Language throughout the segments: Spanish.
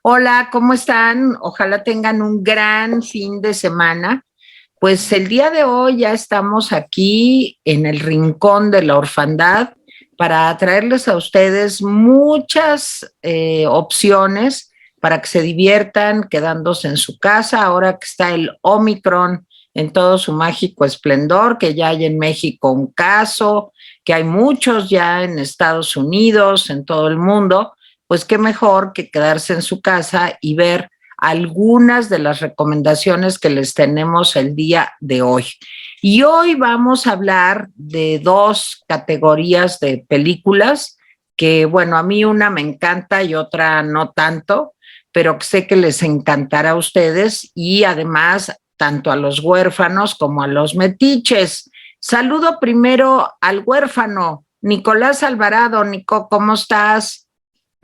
Hola, ¿cómo están? Ojalá tengan un gran fin de semana. Pues el día de hoy ya estamos aquí en el Rincón de la Orfandad para traerles a ustedes muchas opciones para que se diviertan quedándose en su casa ahora que está el Omicron en todo su mágico esplendor, que ya hay en México un caso, que hay muchos ya en Estados Unidos, en todo el mundo. Pues qué mejor que quedarse en su casa y ver algunas de las recomendaciones que les tenemos el día de hoy. Y hoy vamos a hablar de dos categorías de películas que, bueno, a mí una me encanta y otra no tanto, pero sé que les encantará a ustedes y además tanto a los huérfanos como a los metiches. Saludo primero al huérfano, Nicolás Alvarado. Nico, ¿cómo estás?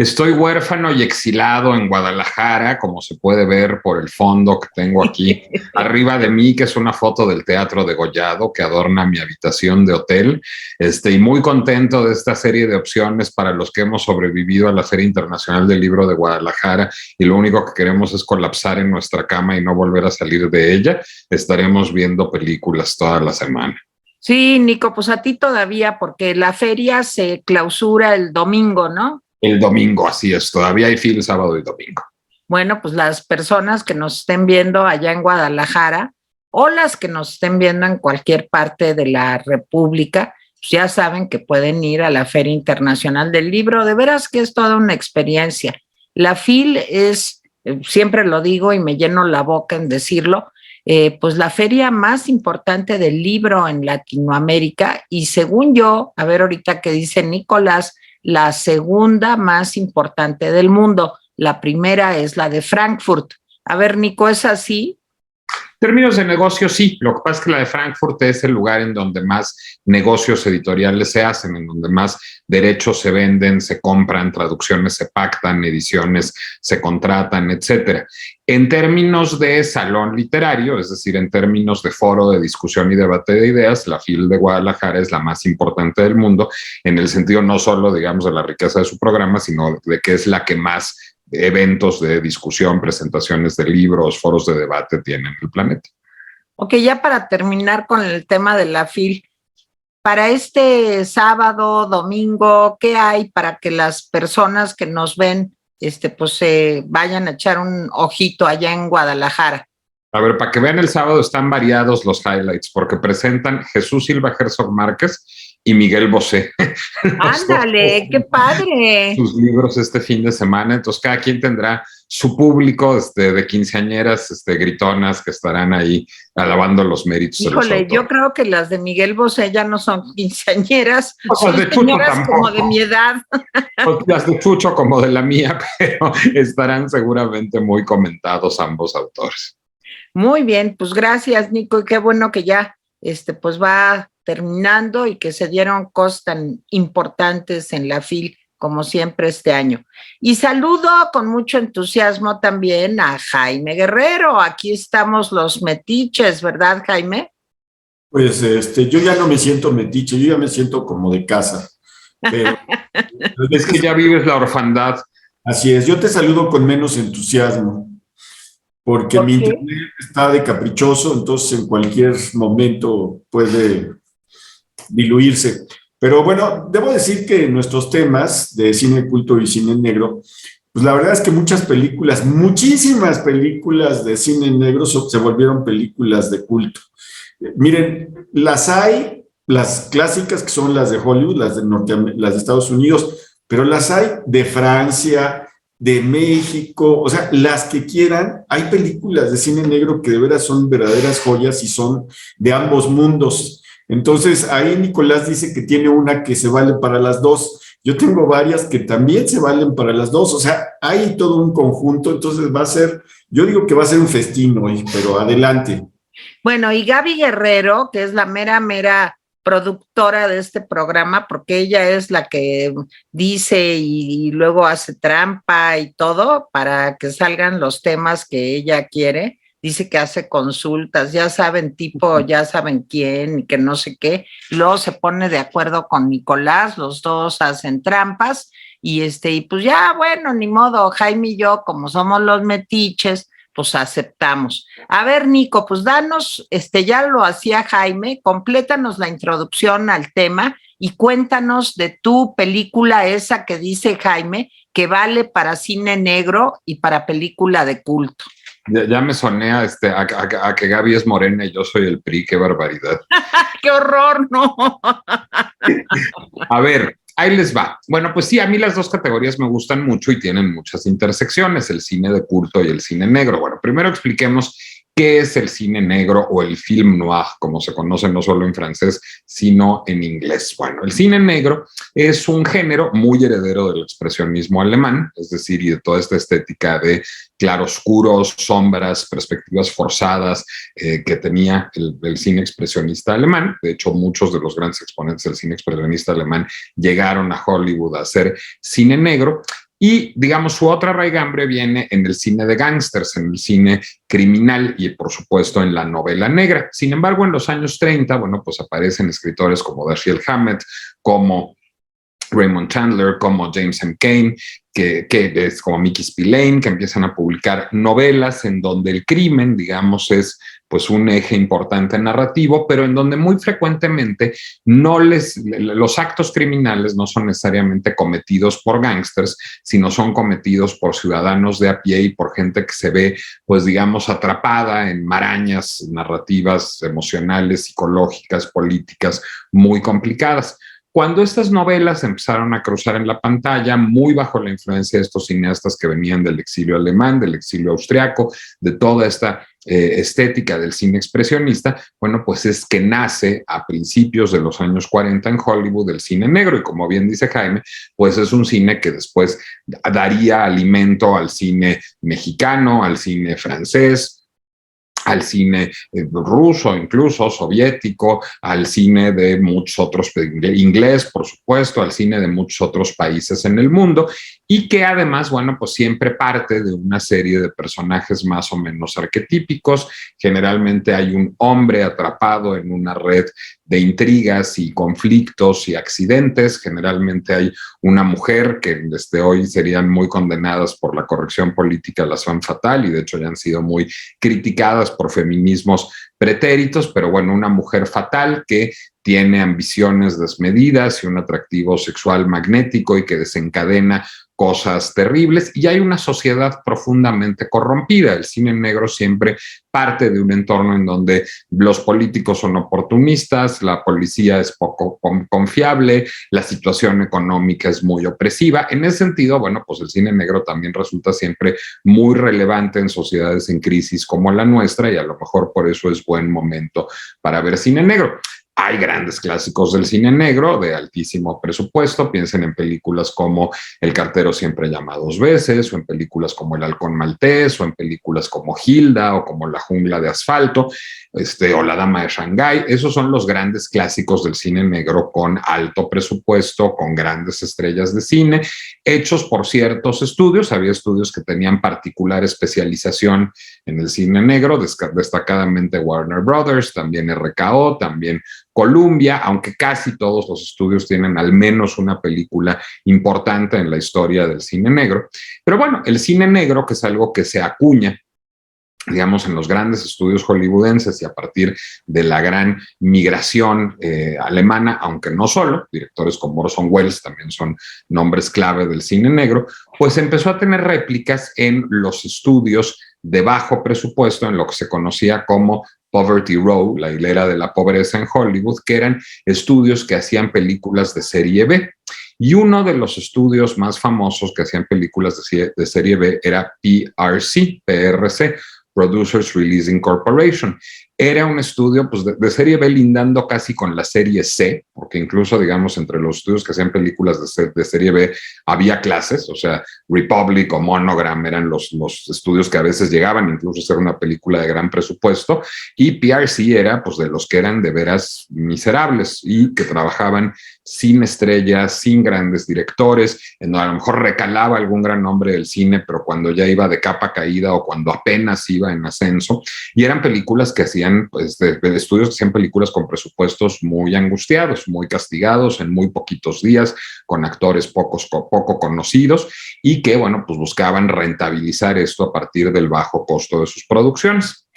Estoy huérfano y exilado en Guadalajara, como se puede ver por el fondo que tengo aquí arriba de mí, que es una foto del Teatro Degollado que adorna mi habitación de hotel. Y muy contento de esta serie de opciones para los que hemos sobrevivido a la Feria Internacional del Libro de Guadalajara y lo único que queremos es colapsar en nuestra cama y no volver a salir de ella. Estaremos viendo películas toda la semana. Sí, Nico, pues a ti todavía, porque la feria se clausura el domingo, ¿no? El domingo, así es, todavía hay fila sábado y domingo. Bueno, pues las personas que nos estén viendo allá en Guadalajara o las que nos estén viendo en cualquier parte de la República, pues ya saben que pueden ir a la Feria Internacional del Libro. De veras que es toda una experiencia. La FIL es, siempre lo digo y me lleno la boca en decirlo, pues la feria más importante del libro en Latinoamérica y según yo, a ver ahorita que dice Nicolás, la segunda más importante del mundo. La primera es la de Frankfurt. A ver, Nico, ¿es así? Términos de negocio, sí. Lo que pasa es que la de Frankfurt es el lugar en donde más negocios editoriales se hacen, en donde más derechos se venden, se compran, traducciones se pactan, ediciones se contratan, etcétera. En términos de salón literario, es decir, en términos de foro de discusión y debate de ideas, la FIL de Guadalajara es la más importante del mundo, en el sentido no solo, digamos, de la riqueza de su programa, sino de que es la que más eventos de discusión, presentaciones de libros, foros de debate tienen el planeta. Ok, ya para terminar con el tema de la FIL, para este sábado, domingo, ¿qué hay para que las personas que nos ven, pues se vayan a echar un ojito allá en Guadalajara? A ver, para que vean el sábado están variados los highlights, porque presentan Jesús Silva Herzog Márquez y Miguel Bosé. Ándale, qué padre. Sus libros este fin de semana. Entonces, cada quien tendrá su público de quinceañeras, gritonas que estarán ahí alabando los méritos de los Híjole, yo autores. creo que las de Miguel Bosé ya no son quinceañeras, Pues las son de Chucho señoras como de mi tampoco. edad. Pues las de Chucho como de la mía, pero estarán seguramente muy comentados ambos autores. Muy bien, pues gracias, Nico, y qué bueno que ya pues va terminando y que se dieron cosas tan importantes en la FIL como siempre este año. Y saludo con mucho entusiasmo también a Jaime Guerrero. Aquí estamos los metiches, ¿verdad, Jaime? Pues yo ya no me siento metiche, yo ya me siento como de casa. Pero yo Es que ya vives la orfandad. así es, yo te saludo con menos entusiasmo, porque ¿Por mi qué? internet está de caprichoso, entonces en cualquier momento puede diluirse. Pero bueno, debo decir que nuestros temas de cine culto y cine negro, pues la verdad es que muchas películas, muchísimas películas de cine negro se volvieron películas de culto. Miren, las hay, las clásicas que son las de Hollywood, las de Estados Unidos, pero las hay de Francia, de México, o sea, las que quieran. Hay películas de cine negro que de veras son verdaderas joyas y son de ambos mundos. Entonces, ahí Nicolás dice que tiene una que se vale para las dos. Yo tengo varias que también se valen para las dos. O sea, hay todo un conjunto. Entonces va a ser, yo digo que va a ser un festín hoy, pero adelante. Bueno, y Gaby Guerrero, que es la mera productora de este programa, porque ella es la que dice y luego hace trampa y todo para que salgan los temas que ella quiere. Dice que hace consultas, ya saben tipo, ya saben quién y que no sé qué. Luego se pone de acuerdo con Nicolás, los dos hacen trampas y pues ya, bueno, ni modo, Jaime y yo, como somos los metiches, pues aceptamos. A ver, Nico, pues danos, ya lo hacía Jaime, complétanos la introducción al tema y cuéntanos de tu película esa que dice Jaime, que vale para cine negro y para película de culto. Ya me soné a que Gaby es morena y yo soy el PRI, qué barbaridad. ¡Qué horror, no! A ver, ahí les va. Bueno, pues sí, a mí las dos categorías me gustan mucho y tienen muchas intersecciones, el cine de culto y el cine negro. Bueno, primero expliquemos qué es el cine negro o el film noir, como se conoce no solo en francés, sino en inglés. Bueno, el cine negro es un género muy heredero del expresionismo alemán, es decir, y de toda esta estética de claroscuros, sombras, perspectivas forzadas que tenía el cine expresionista alemán. De hecho, muchos de los grandes exponentes del cine expresionista alemán llegaron a Hollywood a hacer cine negro. Y, digamos, su otra raigambre viene en el cine de gángsters, en el cine criminal y, por supuesto, en la novela negra. Sin embargo, en los años 30, bueno, pues aparecen escritores como Dashiell Hammett, como Raymond Chandler, como James M. Cain, que es como Mickey Spillane, que empiezan a publicar novelas en donde el crimen, digamos, es pues un eje importante narrativo, pero en donde muy frecuentemente los actos criminales no son necesariamente cometidos por gángsters, sino son cometidos por ciudadanos de a pie y por gente que se ve, pues digamos, atrapada en marañas narrativas, emocionales, psicológicas, políticas muy complicadas. Cuando estas novelas empezaron a cruzar en la pantalla, muy bajo la influencia de estos cineastas que venían del exilio alemán, del exilio austriaco, de toda esta estética del cine expresionista, bueno, pues es que nace a principios de los años 40 en Hollywood el cine negro, y como bien dice Jaime, pues es un cine que después daría alimento al cine mexicano, al cine francés, al cine ruso, incluso soviético, al cine de muchos otros, inglés, por supuesto, al cine de muchos otros países en el mundo, y que además, bueno, pues siempre parte de una serie de personajes más o menos arquetípicos. Generalmente hay un hombre atrapado en una red de intrigas y conflictos y accidentes. Generalmente hay una mujer que hoy serían muy condenadas por la corrección política, las femme fatale, y de hecho ya han sido muy criticadas por feminismos pretéritos, pero bueno, una mujer fatal que tiene ambiciones desmedidas y un atractivo sexual magnético y que desencadena cosas terribles, y hay una sociedad profundamente corrompida. El cine negro siempre parte de un entorno en donde los políticos son oportunistas, la policía es poco confiable, la situación económica es muy opresiva. En ese sentido, bueno, pues el cine negro también resulta siempre muy relevante en sociedades en crisis como la nuestra, y a lo mejor por eso es buen momento para ver cine negro. Hay grandes clásicos del cine negro de altísimo presupuesto. Piensen en películas como El cartero siempre llama dos veces, o en películas como El halcón maltés, o en películas como Hilda, o como La jungla de asfalto, o La dama de Shanghái. Esos son los grandes clásicos del cine negro con alto presupuesto, con grandes estrellas de cine, hechos por ciertos estudios. Había estudios que tenían particular especialización en el cine negro, destacadamente Warner Brothers, también RKO, también Columbia, aunque casi todos los estudios tienen al menos una película importante en la historia del cine negro. Pero bueno, el cine negro, que es algo que se acuña, digamos, en los grandes estudios hollywoodenses y a partir de la gran migración alemana, aunque no solo, directores como Orson Welles también son nombres clave del cine negro, pues empezó a tener réplicas en los estudios de bajo presupuesto, en lo que se conocía como Poverty Row, la hilera de la pobreza en Hollywood, que eran estudios que hacían películas de serie B. Y uno de los estudios más famosos que hacían películas de serie B era PRC, Producers Releasing Corporation. Era un estudio pues, de serie B lindando casi con la serie C, porque incluso, digamos, entre los estudios que hacían películas de serie B había clases, o sea, Republic o Monogram eran los estudios que a veces llegaban incluso a ser una película de gran presupuesto, y PRC era pues de los que eran de veras miserables y que trabajaban sin estrellas, sin grandes directores, en donde a lo mejor recalaba algún gran nombre del cine, pero cuando ya iba de capa caída o cuando apenas iba en ascenso, y eran películas que hacían hacían, pues, de estudios que hacían películas con presupuestos muy angustiados, muy castigados, en muy poquitos días, con actores poco conocidos y que, bueno, pues buscaban rentabilizar esto a partir del bajo costo de sus producciones.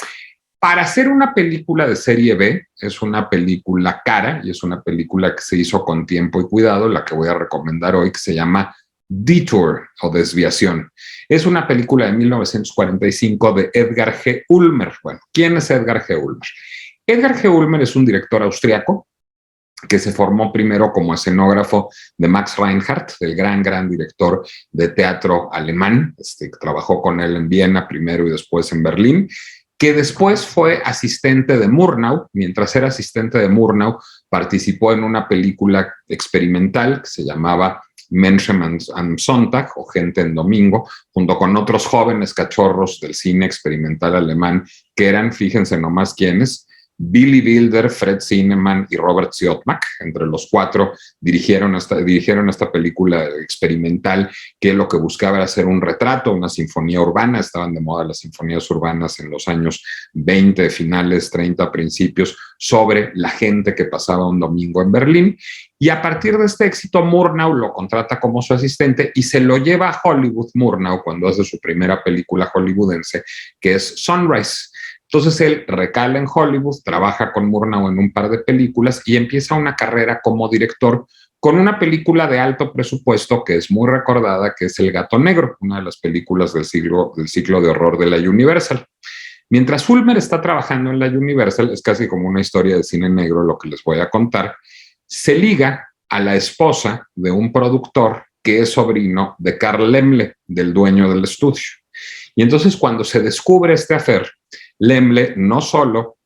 Para hacer una película de serie B, es una película cara y es una película que se hizo con tiempo y cuidado, la que voy a recomendar hoy, que se llama Detour o Desviación. Es una película de 1945 de Edgar G. Ulmer. Bueno, ¿quién es Edgar G. Ulmer? Edgar G. Ulmer es un director austriaco que se formó primero como escenógrafo de Max Reinhardt, el gran director de teatro alemán, que trabajó con él en Viena primero y después en Berlín, que después fue asistente de Murnau. Mientras era asistente de Murnau, participó en una película experimental que se llamaba Menschen am Sonntag o Gente en Domingo, junto con otros jóvenes cachorros del cine experimental alemán que eran, fíjense nomás quiénes, Billy Wilder, Fred Zinnemann y Robert Siodmak. Entre los cuatro dirigieron esta película experimental que lo que buscaba era hacer un retrato, una sinfonía urbana. Estaban de moda las sinfonías urbanas en los años 20, finales 30, principios, sobre la gente que pasaba un domingo en Berlín. Y a partir de este éxito, Murnau lo contrata como su asistente y se lo lleva a Hollywood, Murnau, cuando hace su primera película hollywoodense, que es Sunrise. Entonces él recala en Hollywood, trabaja con Murnau en un par de películas y empieza una carrera como director con una película de alto presupuesto que es muy recordada, que es El Gato Negro, una de las películas del ciclo de horror de la Universal. Mientras Ulmer está trabajando en la Universal, es casi como una historia de cine negro lo que les voy a contar, se liga a la esposa de un productor que es sobrino de Carl Laemmle, del dueño del estudio. Y entonces cuando se descubre este affair, Laemmle no solo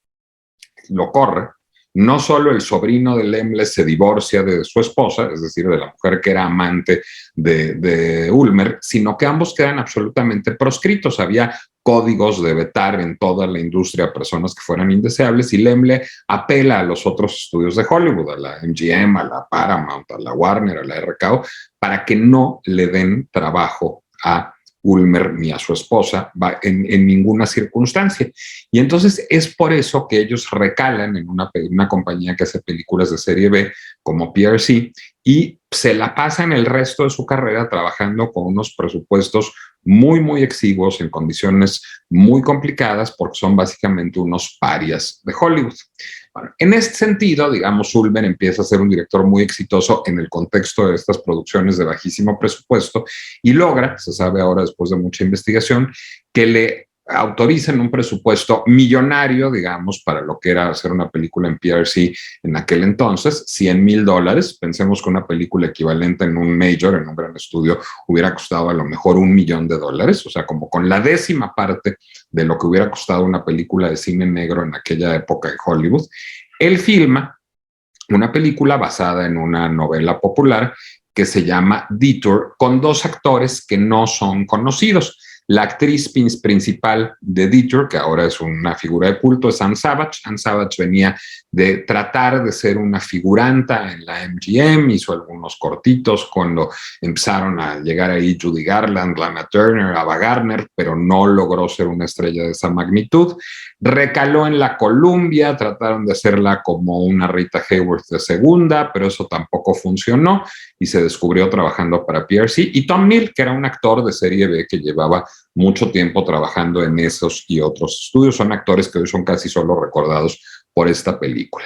lo corre, no solo el sobrino de Laemmle se divorcia de su esposa, es decir, de la mujer que era amante de Ulmer, sino que ambos quedan absolutamente proscritos. Había códigos de vetar en toda la industria a personas que fueran indeseables y Laemmle apela a los otros estudios de Hollywood, a la MGM, a la Paramount, a la Warner, a la RKO, para que no le den trabajo a Ulmer ni a su esposa en ninguna circunstancia. Y entonces es por eso que ellos recalan en una compañía que hace películas de serie B como PRC y se la pasan el resto de su carrera trabajando con unos presupuestos muy exiguos en condiciones muy complicadas porque son básicamente unos parias de Hollywood. Bueno, en este sentido, digamos, Ulmer empieza a ser un director muy exitoso en el contexto de estas producciones de bajísimo presupuesto y logra, se sabe ahora después de mucha investigación, que le autoricen un presupuesto millonario, digamos, para lo que era hacer una película en PRC en aquel entonces, $100,000. Pensemos que una película equivalente en un major, en un gran estudio, hubiera costado a lo mejor $1,000,000, o sea, como con la 10ª parte de lo que hubiera costado una película de cine negro en aquella época en Hollywood. Él filma una película basada en una novela popular que se llama Detour, con dos actores que no son conocidos. La actriz principal de Detour, que ahora es una figura de culto, es Anne Savage. Anne Savage venía de tratar de ser una figuranta en la MGM, hizo algunos cortitos cuando empezaron a llegar ahí Judy Garland, Lana Turner, Ava Gardner, pero no logró ser una estrella de esa magnitud. Recaló en la Columbia, trataron de hacerla como una Rita Hayworth de segunda, pero eso tampoco funcionó y se descubrió trabajando para PRC. Y Tom Neal, que era un actor de serie B que llevaba mucho tiempo trabajando en esos y otros estudios. Son actores que hoy son casi solo recordados por esta película.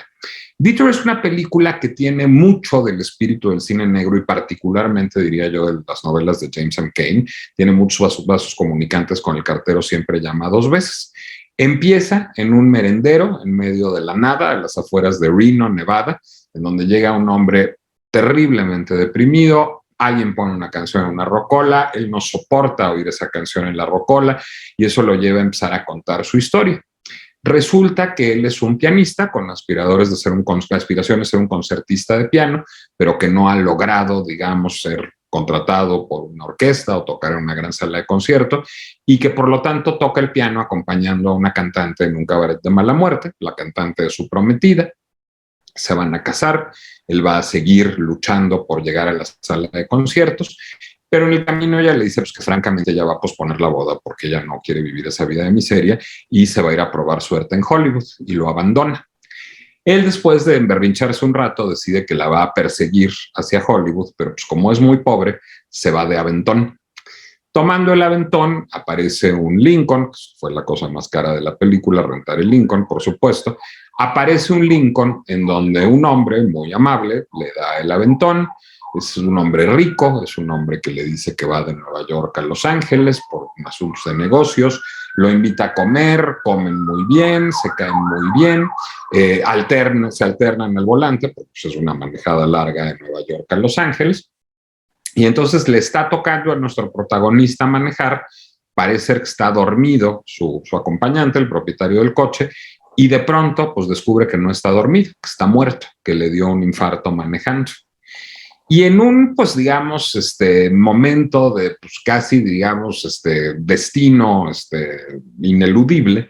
Detour es una película que tiene mucho del espíritu del cine negro y particularmente, diría yo, de las novelas de James M. Cain. Tiene muchos vasos comunicantes con El cartero siempre llama 2 veces. Empieza en un merendero en medio de la nada, a las afueras de Reno, Nevada, en donde llega un hombre terriblemente deprimido. Alguien pone una canción en una rocola, él no soporta oír esa canción en la rocola y eso lo lleva a empezar a contar su historia. Resulta que él es un pianista con aspiraciones de ser un concertista de piano, pero que no ha logrado, digamos, ser contratado por una orquesta o tocar en una gran sala de concierto y que por lo tanto toca el piano acompañando a una cantante en un cabaret de mala muerte. La cantante es su prometida, se van a casar, él va a seguir luchando por llegar a la sala de conciertos Pero en el camino ella le dice pues, que francamente ella va a posponer la boda porque ella no quiere vivir esa vida de miseria y se va a ir a probar suerte en Hollywood y lo abandona. Él, después de emberrincharse un rato, decide que la va a perseguir hacia Hollywood, pero pues como es muy pobre, se va de aventón. Tomando el aventón, aparece un Lincoln, que fue la cosa más cara de la película, rentar el Lincoln, por supuesto. Aparece un Lincoln en donde un hombre muy amable le da el aventón. Es un hombre rico, es un hombre que le dice que va de Nueva York a Los Ángeles por asuntos de negocios, lo invita a comer, comen muy bien, se caen muy bien, se alternan el volante, porque pues, es una manejada larga de Nueva York a Los Ángeles, y entonces le está tocando a nuestro protagonista manejar, parece que está dormido su acompañante, el propietario del coche, y de pronto pues descubre que no está dormido, que está muerto, que le dio un infarto manejando. Y en un, pues digamos, momento de pues, casi, digamos, destino ineludible,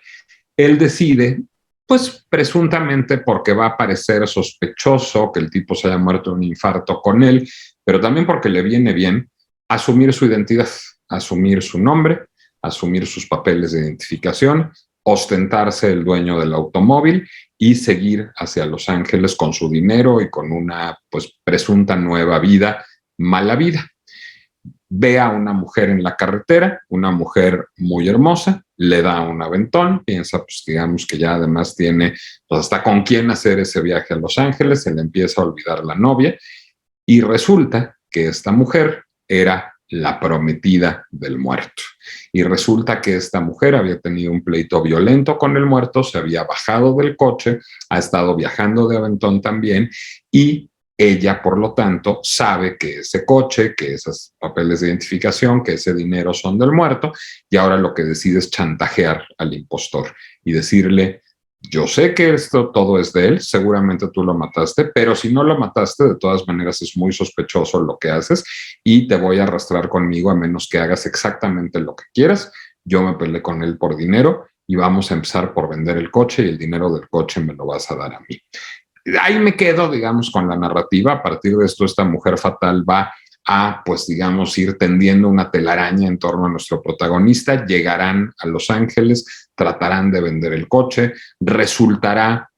él decide, pues presuntamente porque va a parecer sospechoso que el tipo se haya muerto de un infarto con él, pero también porque le viene bien, asumir su identidad, asumir su nombre, asumir sus papeles de identificación, ostentarse el dueño del automóvil y seguir hacia Los Ángeles con su dinero y con una pues presunta nueva vida, mala vida. Ve a una mujer en la carretera, una mujer muy hermosa, le da un aventón, piensa pues digamos que ya además tiene pues hasta con quién hacer ese viaje a Los Ángeles, se le empieza a olvidar la novia y resulta que esta mujer era la prometida del muerto. Y resulta que esta mujer había tenido un pleito violento con el muerto, se había bajado del coche, ha estado viajando de aventón también y ella, por lo tanto, sabe que ese coche, que esos papeles de identificación, que ese dinero son del muerto y ahora lo que decide es chantajear al impostor y decirle: yo sé que esto todo es de él, seguramente tú lo mataste, pero si no lo mataste, de todas maneras es muy sospechoso lo que haces y te voy a arrastrar conmigo a menos que hagas exactamente lo que quieras. Yo me peleé con él por dinero y vamos a empezar por vender el coche y el dinero del coche me lo vas a dar a mí. Ahí me quedo, digamos, con la narrativa. A partir de esto, esta mujer fatal va a, pues digamos, ir tendiendo una telaraña en torno a nuestro protagonista, llegarán a Los Ángeles, tratarán de vender el coche, resultará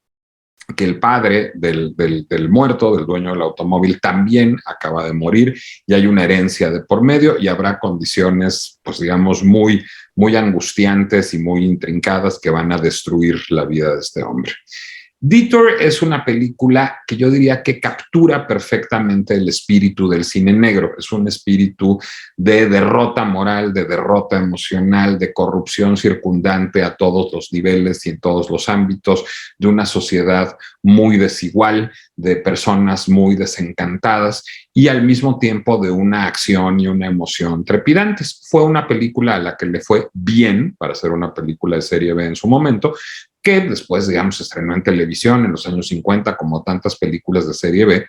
que el padre del muerto, del dueño del automóvil, también acaba de morir y hay una herencia de por medio y habrá condiciones, pues digamos, muy, muy angustiantes y muy intrincadas que van a destruir la vida de este hombre. Detour es una película que yo diría que captura perfectamente el espíritu del cine negro. Es un espíritu de derrota moral, de derrota emocional, de corrupción circundante a todos los niveles y en todos los ámbitos, de una sociedad muy desigual, de personas muy desencantadas y al mismo tiempo de una acción y una emoción trepidantes. Fue una película a la que le fue bien para ser una película de serie B en su momento, que después, digamos, se estrenó en televisión en los años 50, como tantas películas de serie B,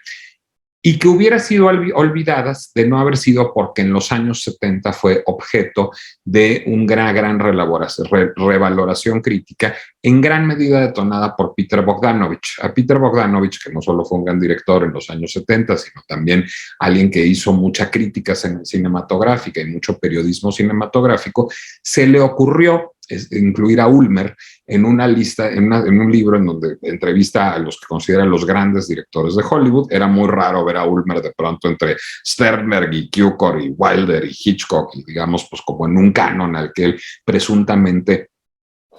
y que hubiera sido olvidadas de no haber sido porque en los años 70 fue objeto de una gran revaloración crítica, en gran medida detonada por Peter Bogdanovich. A Peter Bogdanovich, que no solo fue un gran director en los años 70, sino también alguien que hizo mucha crítica cinematográfica y mucho periodismo cinematográfico, se le ocurrió incluir a Ulmer en una lista, en un libro en donde entrevista a los que consideran los grandes directores de Hollywood. Era muy raro ver a Ulmer de pronto entre Sternberg y Cukor y Wilder y Hitchcock, y digamos, pues como en un canon al que él presuntamente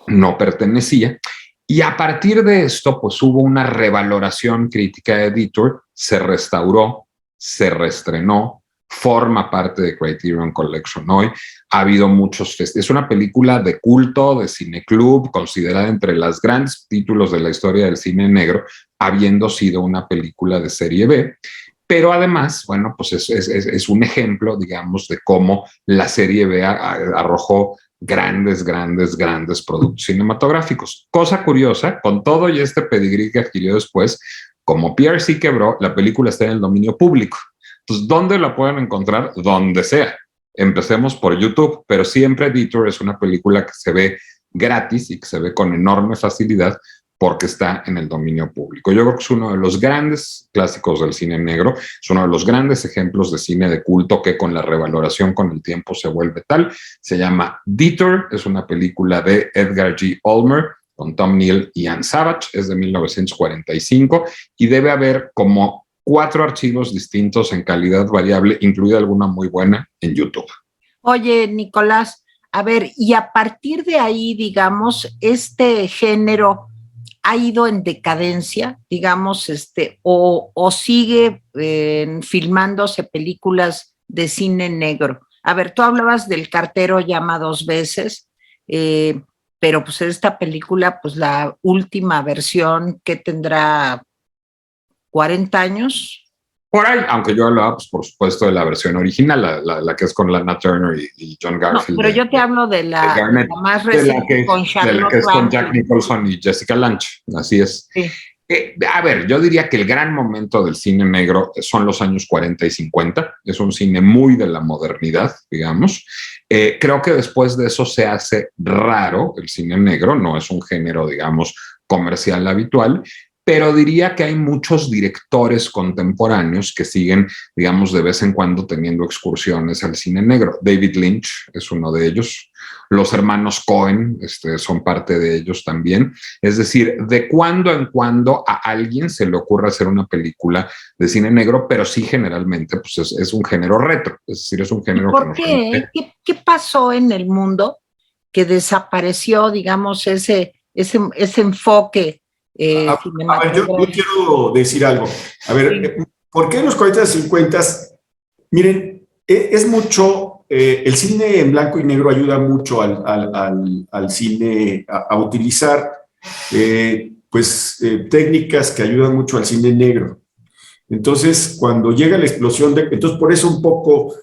no pertenecía. Y a partir de esto, pues hubo una revaloración crítica de Detour, se restauró, se reestrenó, forma parte de Criterion Collection hoy. Ha habido muchos es una película de culto, de cineclub, considerada entre los grandes títulos de la historia del cine negro, habiendo sido una película de serie B. Pero además, bueno, pues es un ejemplo, digamos, de cómo la serie B arrojó grandes productos cinematográficos. Cosa curiosa, con todo y este pedigrí que adquirió después, como PRC quebró, la película está en el dominio público. Entonces, ¿dónde la pueden encontrar? Donde sea. Empecemos por YouTube, pero siempre Detour es una película que se ve gratis y que se ve con enorme facilidad porque está en el dominio público. Yo creo que es uno de los grandes clásicos del cine negro, es uno de los grandes ejemplos de cine de culto que con la revaloración con el tiempo se vuelve tal. Se llama Detour, es una película de Edgar G. Ulmer con Tom Neal y Ann Savage, es de 1945 y debe haber como 4 archivos distintos en calidad variable, incluida alguna muy buena en YouTube. Oye, Nicolás, a ver, y a partir de ahí, digamos, este género ha ido en decadencia, digamos, o sigue filmándose películas de cine negro. A ver, tú hablabas del Cartero llama 2 veces, pero pues esta película, pues la última versión que tendrá 40 años. Por ahí, aunque yo hablaba, pues, por supuesto, de la versión original, la que es con Lana Turner y John Garfield. No, pero yo te hablo de la más reciente con Charlotte de la que es con Jack Rampling. Nicholson y Jessica Lange, así es. Sí. A ver, yo diría que el gran momento del cine negro son los años 40 y 50, es un cine muy de la modernidad, digamos. Creo que después de eso se hace raro el cine negro, no es un género, digamos, comercial habitual, pero diría que hay muchos directores contemporáneos que siguen, digamos, de vez en cuando teniendo excursiones al cine negro. David Lynch es uno de ellos. Los hermanos Coen son parte de ellos también. Es decir, de cuando en cuando a alguien se le ocurre hacer una película de cine negro, pero sí generalmente pues es un género retro. Es decir, es un género ¿Por qué? ¿Qué pasó en el mundo que desapareció, digamos, ese enfoque? A ver, yo quiero decir algo. A ver, ¿por qué en los 40 y 50? Miren, es mucho, el cine en blanco y negro ayuda mucho al cine a utilizar técnicas que ayudan mucho al cine negro. Entonces, cuando llega la explosión entonces por eso un poco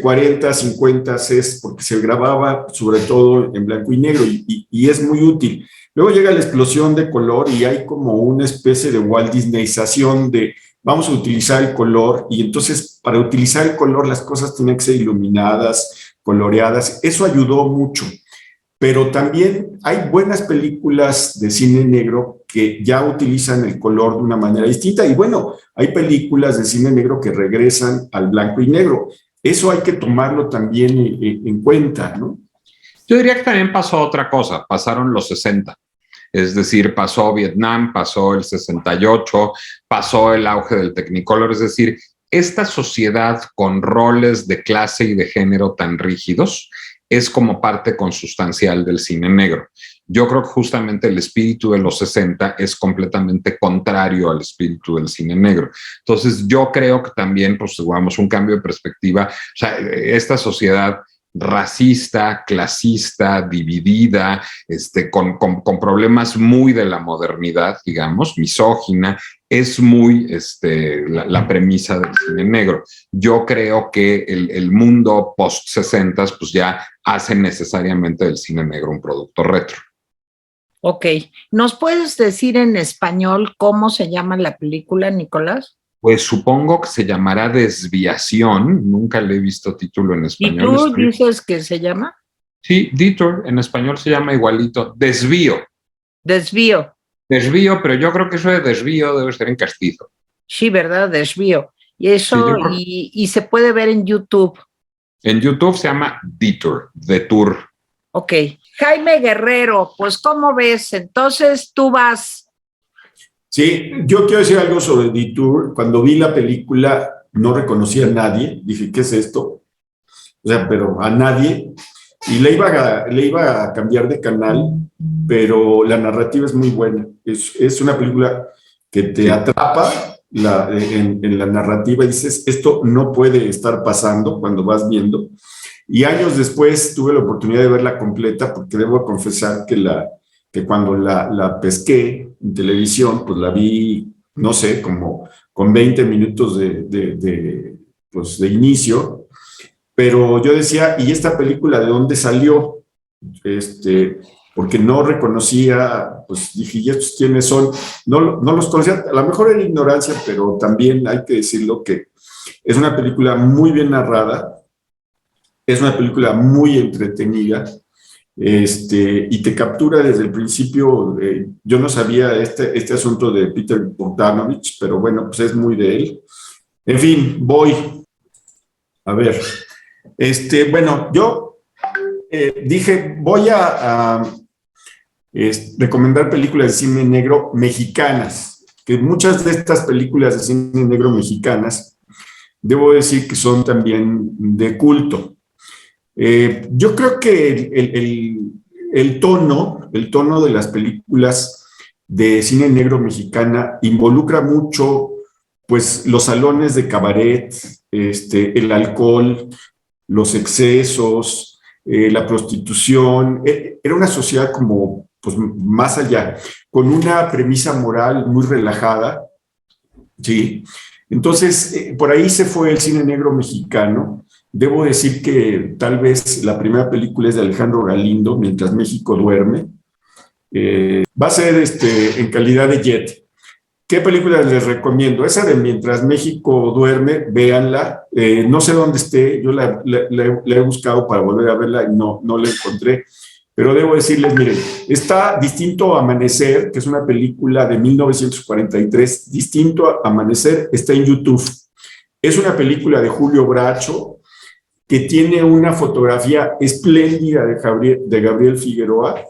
40, 50 es porque se grababa sobre todo en blanco y negro y es muy útil. Luego llega la explosión de color y hay como una especie de Walt Disneyización de vamos a utilizar el color y entonces para utilizar el color las cosas tienen que ser iluminadas, coloreadas. Eso ayudó mucho. Pero también hay buenas películas de cine negro que ya utilizan el color de una manera distinta y bueno, hay películas de cine negro que regresan al blanco y negro. Eso hay que tomarlo también en cuenta, ¿no? Yo diría que también pasó otra cosa, pasaron los 60. Es decir, pasó Vietnam, pasó el 68, pasó el auge del Technicolor, es decir, esta sociedad con roles de clase y de género tan rígidos es como parte consustancial del cine negro. Yo creo que justamente el espíritu de los 60 es completamente contrario al espíritu del cine negro. Entonces, yo creo que también, pues, digamos, un cambio de perspectiva, o sea, esta sociedad racista, clasista, dividida, con problemas muy de la modernidad, digamos, misógina, es muy la premisa del cine negro. Yo creo que el mundo post-60 pues ya hace necesariamente del cine negro un producto retro. Ok. ¿Nos puedes decir en español cómo se llama la película, Nicolás? Pues supongo que se llamará Desviación, nunca le he visto título en español. ¿Y tú dices que se llama? Sí, Detour, en español se llama igualito, Desvío. Desvío. Desvío, pero yo creo que eso de desvío debe ser en castizo. Sí, ¿verdad? Desvío. Y eso, sí, y se puede ver en YouTube. En YouTube se llama Detour, Detour. Ok. Jaime Guerrero, pues ¿cómo ves? Entonces tú vas... Sí, yo quiero decir algo sobre Detour. Cuando vi la película no reconocí a nadie. Dije, ¿qué es esto? O sea, pero a nadie. Y le iba a cambiar de canal, pero la narrativa es muy buena. Es una película que te atrapa en la narrativa y dices, esto no puede estar pasando cuando vas viendo. Y años después tuve la oportunidad de verla completa porque debo confesar que cuando la pesqué en televisión, pues la vi, no sé, como con 20 minutos de inicio, pero yo decía, ¿y esta película de dónde salió? Porque no reconocía, pues dije, ¿y estos quiénes son? No los conocía, a lo mejor era ignorancia, pero también hay que decirlo que es una película muy bien narrada, es una película muy entretenida, y te captura desde el principio. Yo no sabía este asunto de Peter Bogdanovich, pero bueno, pues es muy de él. En fin, voy. A ver, bueno, yo dije, voy a recomendar películas de cine negro mexicanas, que muchas de estas películas de cine negro mexicanas, debo decir que son también de culto. Yo creo que el tono de las películas de cine negro mexicana involucra mucho, pues, los salones de cabaret, el alcohol, los excesos, la prostitución. Era una sociedad como, pues, más allá, con una premisa moral muy relajada, ¿sí? Entonces, por ahí se fue el cine negro mexicano. Debo decir que tal vez la primera película es de Alejandro Galindo, Mientras México duerme. Va a ser en calidad de Jet. ¿Qué película les recomiendo? Esa de Mientras México duerme, véanla. No sé dónde esté, yo la he buscado para volver a verla y no la encontré. Pero debo decirles, miren, está Distinto Amanecer, que es una película de 1943. Distinto Amanecer está en YouTube. Es una película de Julio Bracho, que tiene una fotografía espléndida de Gabriel Figueroa,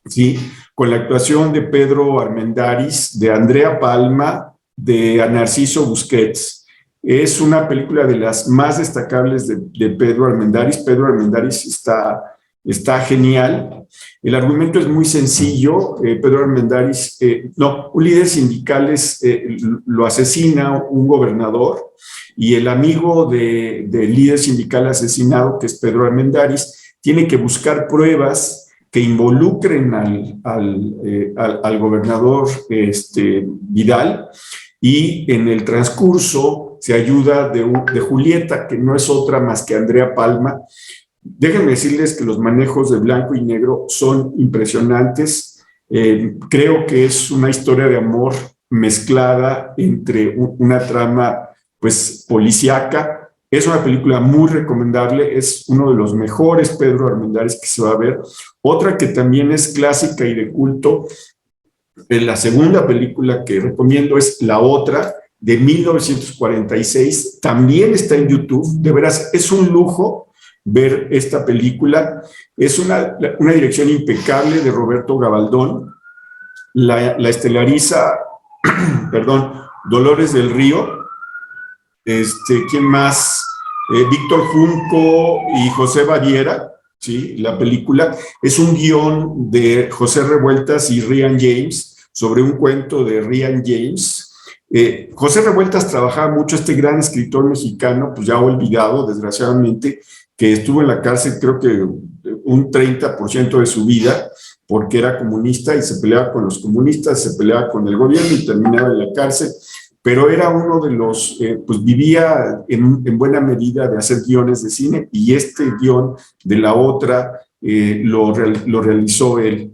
¿sí? Con la actuación de Pedro Armendáriz, de Andrea Palma, de Narciso Busquets. Es una película de las más destacables de Pedro Armendáriz. Pedro Armendáriz está genial. El argumento es muy sencillo. Pedro Armendáriz, un líder sindical lo asesina un gobernador, y el amigo del líder sindical asesinado, que es Pedro Armendáriz, tiene que buscar pruebas que involucren al gobernador Vidal, y en el transcurso se ayuda de Julieta, que no es otra más que Andrea Palma. Déjenme decirles que los manejos de blanco y negro son impresionantes. Creo que es una historia de amor mezclada entre una trama, pues, policíaca. Es una película muy recomendable, es uno de los mejores Pedro Armendáriz que se va a ver. Otra que también es clásica y de culto, la segunda película que recomiendo es La Otra, de 1946. También está en YouTube. De veras, es un lujo ver esta película. Es una dirección impecable de Roberto Gabaldón. La estelariza, perdón, Dolores del Río. ¿Quién más? Víctor Junco y José Baviera, ¿sí? La película es un guión de José Revueltas y Ryan James, sobre un cuento de Ryan James. José Revueltas trabajaba mucho, este gran escritor mexicano, pues ya olvidado, desgraciadamente, que estuvo en la cárcel, creo que un 30% de su vida, porque era comunista y se peleaba con los comunistas, se peleaba con el gobierno y terminaba en la cárcel. Pero era uno de los, pues vivía en buena medida de hacer guiones de cine, y este guión de La Otra lo realizó él.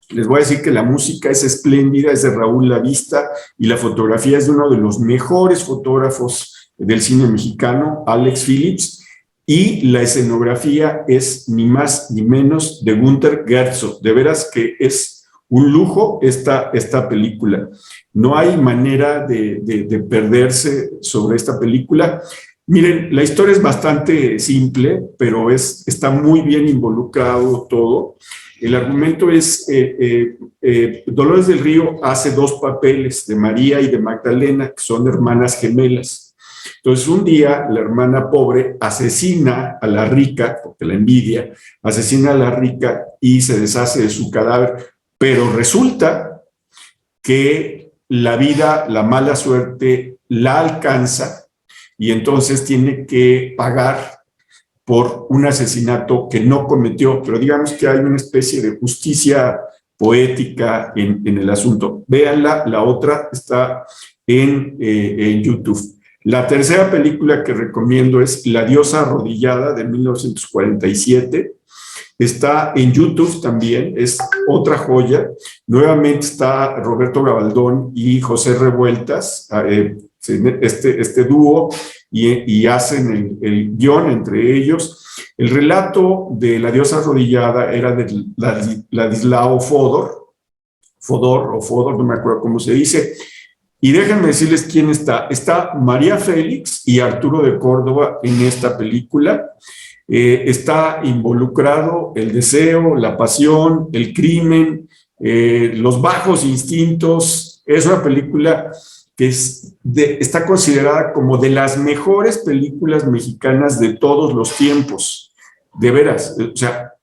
Les voy a decir que la música es espléndida, es de Raúl Lavista, y la fotografía es de uno de los mejores fotógrafos del cine mexicano, Alex Phillips, y la escenografía es ni más ni menos de Günter Gerzog. De veras que es un lujo esta película. No hay manera de perderse sobre esta película. Miren, la historia es bastante simple, pero está muy bien involucrado todo. El argumento es, Dolores del Río hace dos papeles, de María y de Magdalena, que son hermanas gemelas. Entonces, un día la hermana pobre asesina a la rica, porque la envidia, asesina a la rica y se deshace de su cadáver, pero resulta que la vida, la mala suerte, la alcanza, y entonces tiene que pagar por un asesinato que no cometió. Pero digamos que hay una especie de justicia poética en el asunto. Véanla. La Otra está en YouTube. La tercera película que recomiendo es La Diosa Arrodillada, de 1947. Está en YouTube también, es otra joya. Nuevamente está Roberto Gabaldón y José Revueltas, este dúo. y hacen el guión entre ellos. El relato de La diosa arrodillada era de Ladislao Fodor, no me acuerdo cómo se dice. Y déjenme decirles quién está. Está María Félix y Arturo de Córdoba en esta película. Está involucrado el deseo, la pasión, el crimen, los bajos instintos. Es una película que está considerada como de las mejores películas mexicanas de todos los tiempos. De veras, o sea,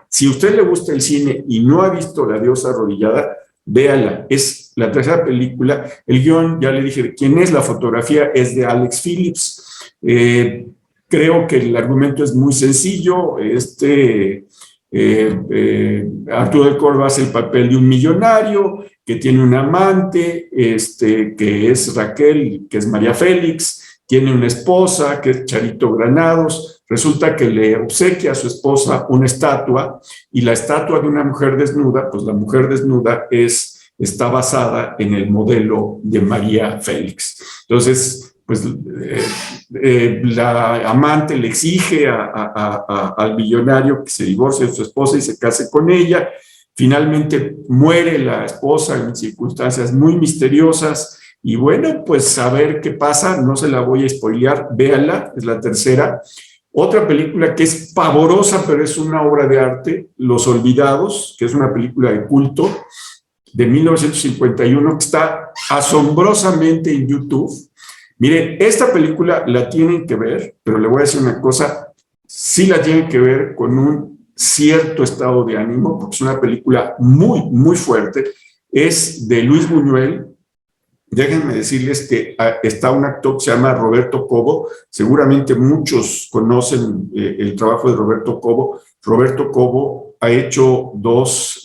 si a usted le gusta el cine y no ha visto La diosa arrodillada, véala. Es la tercera película. El guión, ya le dije quién es, la fotografía es de Alex Phillips. Creo que el argumento es muy sencillo. Arturo de Córdoba hace el papel de un millonario que tiene un amante, que es Raquel, que es María Félix, tiene una esposa, que es Charito Granados. Resulta que le obsequia a su esposa una estatua, y la estatua de una mujer desnuda, pues la mujer desnuda está basada en el modelo de María Félix. Entonces, pues la amante le exige al millonario que se divorcie de su esposa y se case con ella. Finalmente muere la esposa en circunstancias muy misteriosas. Y bueno, pues a ver qué pasa, no se la voy a spoilear, véanla, es la tercera. Otra película que es pavorosa, pero es una obra de arte, Los Olvidados, que es una película de culto de 1951, que está asombrosamente en YouTube. Miren, esta película la tienen que ver, pero le voy a decir una cosa, sí la tienen que ver con un cierto estado de ánimo, porque es una película muy, muy fuerte. Es de Luis Buñuel. Déjenme decirles que está un actor que se llama Roberto Cobo. Seguramente muchos conocen el trabajo de Roberto Cobo. Roberto Cobo ha hecho dos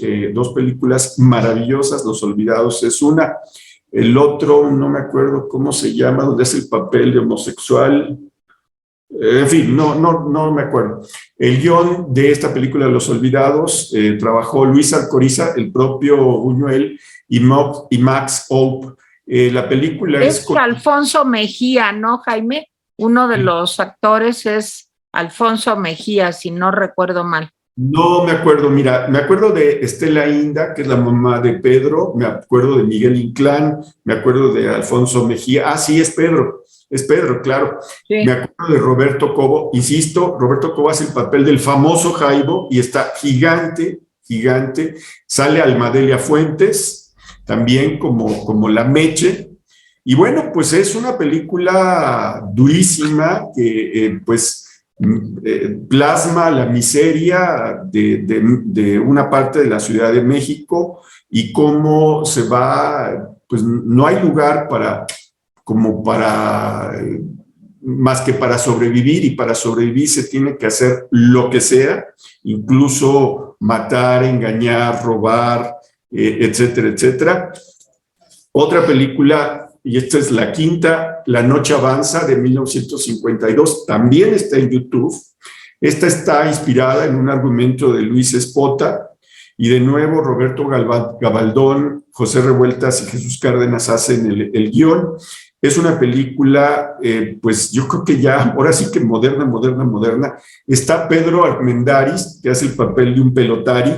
películas maravillosas. Los Olvidados es una. El otro, no me acuerdo cómo se llama, donde es el papel de homosexual. En fin, no me acuerdo. El guión de esta película, Los Olvidados, trabajó Luis Alcoriza, el propio Buñuel y Max Hope. La película es Alfonso Mejía, ¿no, Jaime? Uno de los actores es Alfonso Mejía, si no recuerdo mal. No me acuerdo, mira, me acuerdo de Estela Inda, que es la mamá de Pedro, me acuerdo de Miguel Inclán, me acuerdo de Alfonso Mejía. Sí, es Pedro, claro. Sí. Me acuerdo de Roberto Cobo, insisto, Roberto Cobo hace el papel del famoso Jaibo y está gigante. Sale Almadelia Fuentes, también como la Meche. Y bueno, pues es una película durísima que plasma la miseria de una parte de la Ciudad de México y cómo se va, pues no hay lugar más que para sobrevivir, y para sobrevivir se tiene que hacer lo que sea, incluso matar, engañar, robar, etcétera, etcétera. Otra película, y esta es la quinta, La Noche Avanza, de 1952, también está en YouTube. Esta está inspirada en un argumento de Luis Espota, y de nuevo Roberto Gabaldón, José Revueltas y Jesús Cárdenas hacen el guión. Es una película, pues yo creo que ya, ahora sí que moderna. Está Pedro Armendáriz, que hace el papel de un pelotari.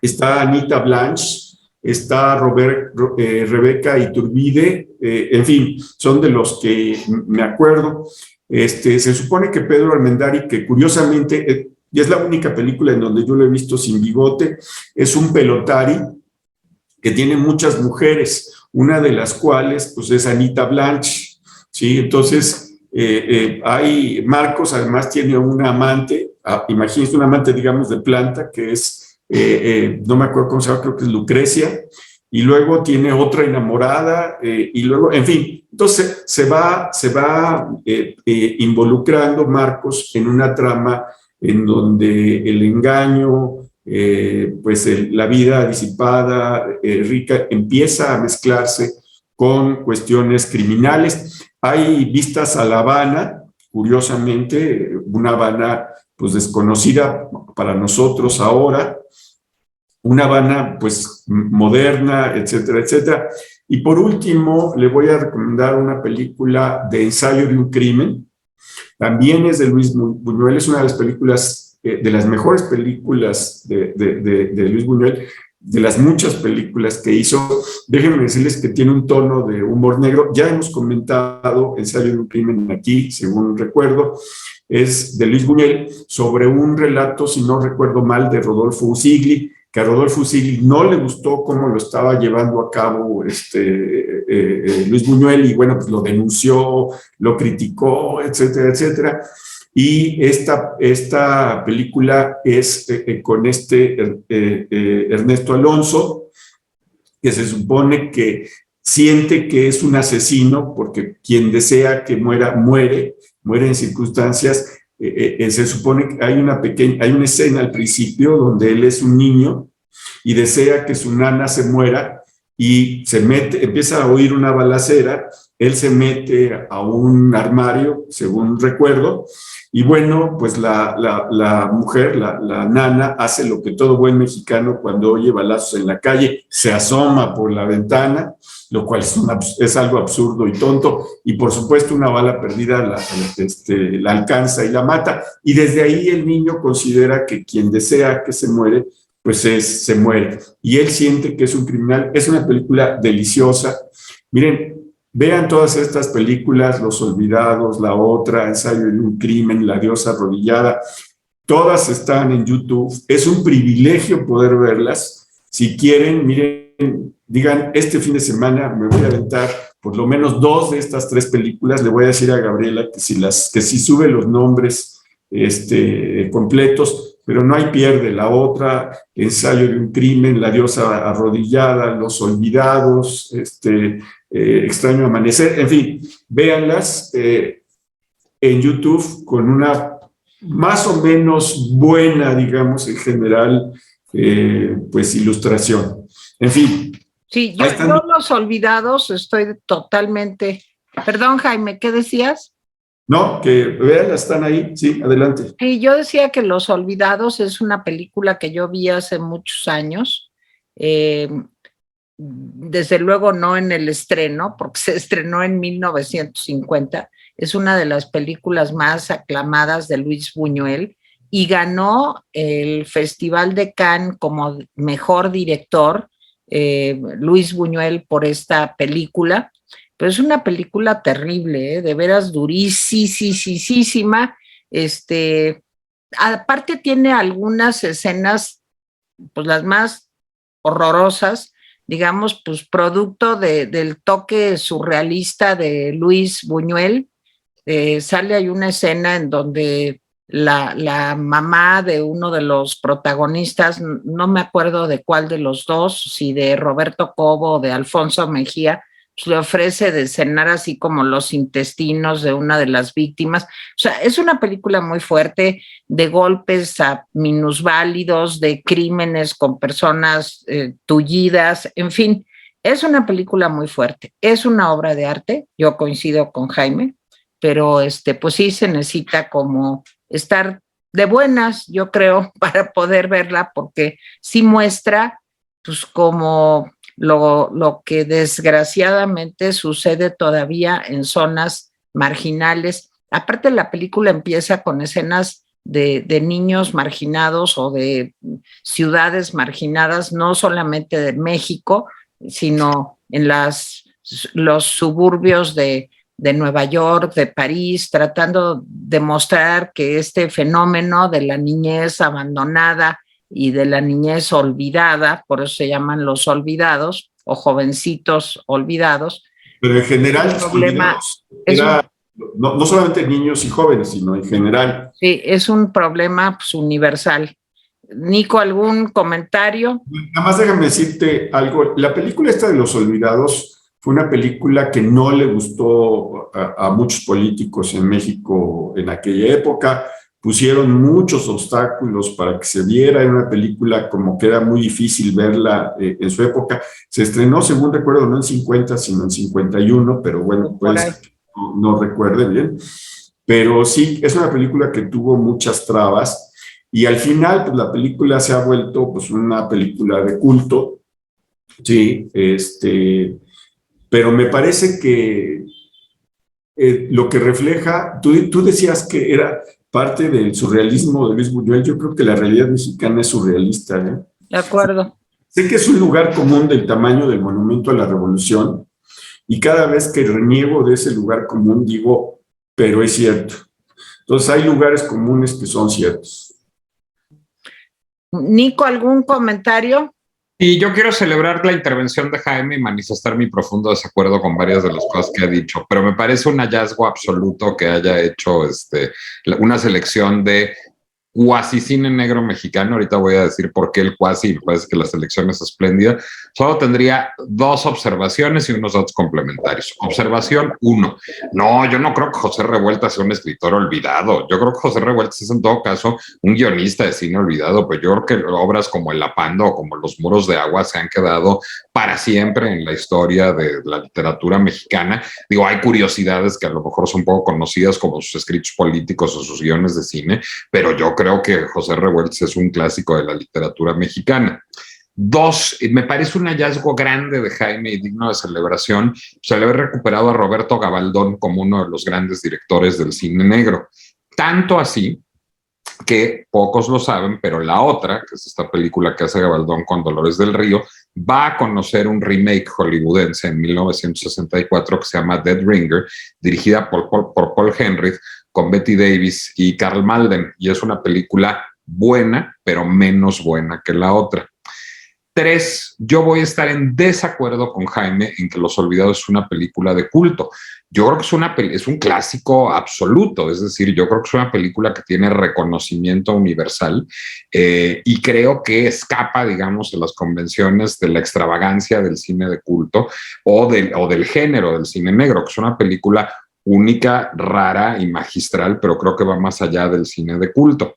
Está Anita Blanche, está Rebeca Iturbide, en fin, son de los que me acuerdo. Se supone que Pedro Armendáriz, que curiosamente, y es la única película en donde yo lo he visto sin bigote, es un pelotari que tiene muchas mujeres, una de las cuales pues es Anita Blanche, ¿sí? Entonces, Marcos además tiene una amante, imagínense una amante, digamos, de planta, que es no me acuerdo cómo se llama, creo que es Lucrecia, y luego tiene otra enamorada, y luego, en fin, entonces se va involucrando Marcos en una trama en donde el engaño, la vida disipada, rica, empieza a mezclarse con cuestiones criminales. Hay vistas a La Habana, curiosamente, una Habana pues desconocida para nosotros ahora, una Habana pues moderna, etcétera, etcétera. Y por último, le voy a recomendar una película de ensayo de un crimen. También es de Luis Buñuel, es una de las películas, de las mejores películas de Luis Buñuel, de las muchas películas que hizo. Déjenme decirles que tiene un tono de humor negro. Ya hemos comentado Ensayo de un crimen aquí, según recuerdo. Es de Luis Buñuel, sobre un relato, si no recuerdo mal, de Rodolfo Usigli, que a Rodolfo Usigli no le gustó cómo lo estaba llevando a cabo Luis Buñuel, y bueno, pues lo denunció, lo criticó, etcétera, etcétera. Y esta película es con Ernesto Alonso, que se supone que siente que es un asesino, porque quien desea que muera, muere en circunstancias. Se supone que hay una escena al principio donde él es un niño y desea que su nana se muera, y empieza a oír una balacera, él se mete a un armario, según recuerdo, y bueno, pues la mujer, la nana, hace lo que todo buen mexicano cuando oye balazos en la calle, se asoma por la ventana, lo cual es algo absurdo y tonto, y por supuesto una bala perdida la alcanza y la mata, y desde ahí el niño considera que quien desea que se muere, pues se muere, y él siente que es un criminal. Es una película deliciosa. Miren, vean todas estas películas, Los Olvidados, La Otra, Ensayo de un crimen, La diosa arrodillada, todas están en YouTube. Es un privilegio poder verlas. Si quieren, miren, digan, este fin de semana me voy a aventar por lo menos 2 de estas 3 películas. Le voy a decir a Gabriela que si sube los nombres completos, pero no hay pierde. La Otra, Ensayo de un crimen, La diosa arrodillada, Los Olvidados, Extraño amanecer, en fin, véanlas en YouTube con una más o menos buena, digamos, en general, pues ilustración. En fin. Sí, yo Los Olvidados estoy totalmente... Perdón, Jaime, ¿qué decías? No, que véanlas, están ahí, sí, adelante. Sí, yo decía que Los Olvidados es una película que yo vi hace muchos años, desde luego no en el estreno, porque se estrenó en 1950, es una de las películas más aclamadas de Luis Buñuel y ganó el Festival de Cannes como mejor director, Luis Buñuel, por esta película. Pero es una película terrible, de veras durísima. Aparte tiene algunas escenas, pues las más horrorosas, digamos, pues producto del toque surrealista de Luis Buñuel. Sale ahí una escena en donde la mamá de uno de los protagonistas, no me acuerdo de cuál de los dos, si de Roberto Cobo o de Alfonso Mejía, pues le ofrece de cenar así como los intestinos de una de las víctimas. O sea, es una película muy fuerte, de golpes a minusválidos, de crímenes con personas tullidas, en fin, es una película muy fuerte. Es una obra de arte, yo coincido con Jaime, pero pues sí se necesita como estar de buenas, yo creo, para poder verla, porque sí muestra pues como lo que desgraciadamente sucede todavía en zonas marginales. Aparte, la película empieza con escenas de niños marginados o de ciudades marginadas, no solamente de México, sino en los suburbios de Nueva York, de París, tratando de mostrar que este fenómeno de la niñez abandonada y de la niñez olvidada, por eso se llaman Los Olvidados o jovencitos olvidados. Pero en general, el problema no solamente niños y jóvenes, sino en general. Sí, es un problema pues, universal. Nico, ¿algún comentario? Nada más déjame decirte algo. La película esta de Los Olvidados fue una película que no le gustó a muchos políticos en México en aquella época. Pusieron muchos obstáculos para que se viera. Era una película como que era muy difícil verla en su época. Se estrenó, según recuerdo, no en 50, sino en 51, pero bueno, pues no recuerdo bien. Pero sí, es una película que tuvo muchas trabas y al final pues, la película se ha vuelto pues, una película de culto. Sí, pero me parece que lo que refleja, tú decías que era parte del surrealismo de Luis Buñuel, yo creo que la realidad mexicana es surrealista, ¿eh? De acuerdo. Sé que es un lugar común del tamaño del Monumento a la Revolución, y cada vez que reniego de ese lugar común digo, pero es cierto. Entonces hay lugares comunes que son ciertos. Nico, ¿algún comentario? Y yo quiero celebrar la intervención de Jaime y manifestar mi profundo desacuerdo con varias de las cosas que ha dicho, pero me parece un hallazgo absoluto que haya hecho una selección de cuasi cine negro mexicano. Ahorita voy a decir por qué el cuasi, me parece que la selección es espléndida. Solo tendría 2 observaciones y unos datos complementarios. Observación 1. No, yo no creo que José Revueltas sea un escritor olvidado. Yo creo que José Revueltas es en todo caso un guionista de cine olvidado, pero yo creo que obras como El Apando o como Los Muros de Agua se han quedado para siempre en la historia de la literatura mexicana. Digo, hay curiosidades que a lo mejor son poco conocidas como sus escritos políticos o sus guiones de cine, pero yo creo que José Revueltas es un clásico de la literatura mexicana. 2, me parece un hallazgo grande de Jaime y digno de celebración, el haber recuperado a Roberto Gabaldón como uno de los grandes directores del cine negro. Tanto así que pocos lo saben, pero La Otra, que es esta película que hace Gabaldón con Dolores del Río, va a conocer un remake hollywoodense en 1964 que se llama Dead Ringer, dirigida por Paul Henreid, con Bette Davis y Karl Malden, y es una película buena, pero menos buena que La Otra. 3, yo voy a estar en desacuerdo con Jaime en que Los Olvidados es una película de culto. Yo creo que es un clásico absoluto, es decir, yo creo que es una película que tiene reconocimiento universal y creo que escapa, digamos, de las convenciones de la extravagancia del cine de culto o del género del cine negro, que es una película única, rara y magistral, pero creo que va más allá del cine de culto.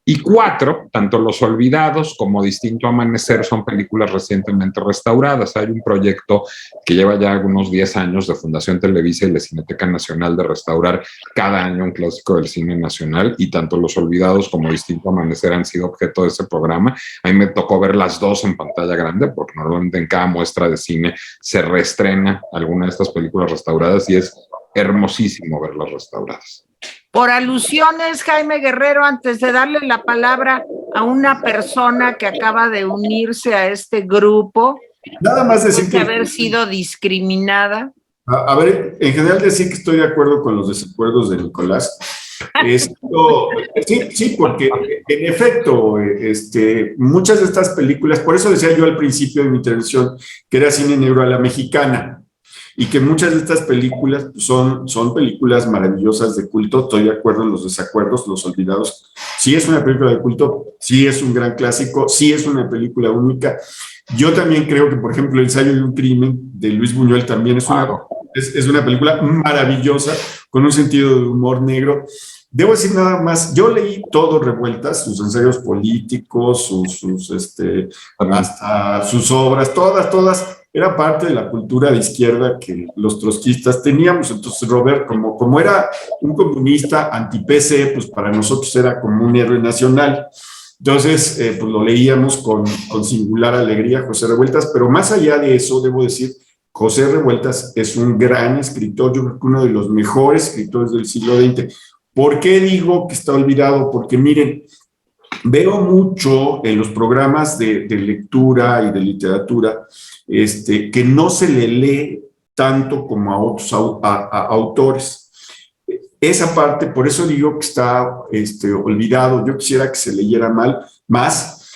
Y 4, tanto Los Olvidados como Distinto Amanecer son películas recientemente restauradas. Hay un proyecto que lleva ya algunos 10 años de Fundación Televisa y la Cineteca Nacional de restaurar cada año un clásico del cine nacional, y tanto Los Olvidados como Distinto Amanecer han sido objeto de ese programa. A mí me tocó ver las 2 en pantalla grande, porque normalmente en cada muestra de cine se reestrena alguna de estas películas restauradas y es hermosísimo verlas restauradas. Por alusiones, Jaime Guerrero, antes de darle la palabra a una persona que acaba de unirse a este grupo, nada más decir que haber sido discriminada. A ver, en general decir que estoy de acuerdo con los desacuerdos de Nicolás. Sí, porque en efecto, muchas de estas películas, por eso decía yo al principio de mi intervención que era cine negro a la mexicana, y que muchas de estas películas son películas maravillosas de culto. Estoy de acuerdo en los desacuerdos. Los Olvidados sí es una película de culto, sí es un gran clásico, sí es una película única. Yo también creo que, por ejemplo, El Ensayo de un Crimen de Luis Buñuel también es una película maravillosa con un sentido de humor negro. Debo decir nada más, yo leí todo Revueltas, sus ensayos políticos, hasta sus obras, todas, era parte de la cultura de izquierda que los trotskistas teníamos. Entonces Robert, como era un comunista anti-PC, pues para nosotros era como un héroe nacional. Entonces, pues lo leíamos con singular alegría, José Revueltas, pero más allá de eso, debo decir, José Revueltas es un gran escritor, yo creo que uno de los mejores escritores del siglo XX. ¿Por qué digo que está olvidado? Porque miren, veo mucho en los programas de lectura y de literatura que no se le lee tanto como a otros autores. Esa parte, por eso digo que está olvidado. Yo quisiera que se leyera más.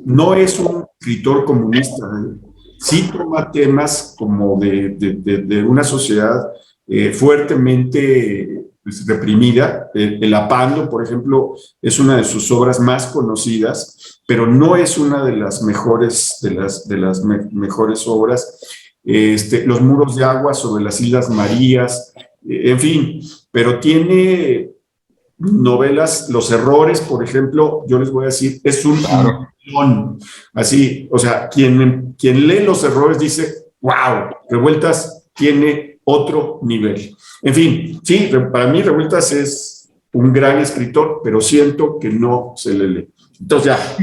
No es un escritor comunista, sí toma temas como de una sociedad fuertemente reprimida. El Apando, por ejemplo, es una de sus obras más conocidas, pero no es una de las mejores, mejores obras. Los Muros de Agua sobre las Islas Marías, en fin, pero tiene novelas. Los Errores, por ejemplo, yo les voy a decir, es un millón. Así, o sea, quien lee Los Errores dice, wow, Revueltas tiene otro nivel. En fin, sí, para mí Revueltas es un gran escritor, pero siento que no se le lee. Entonces ya,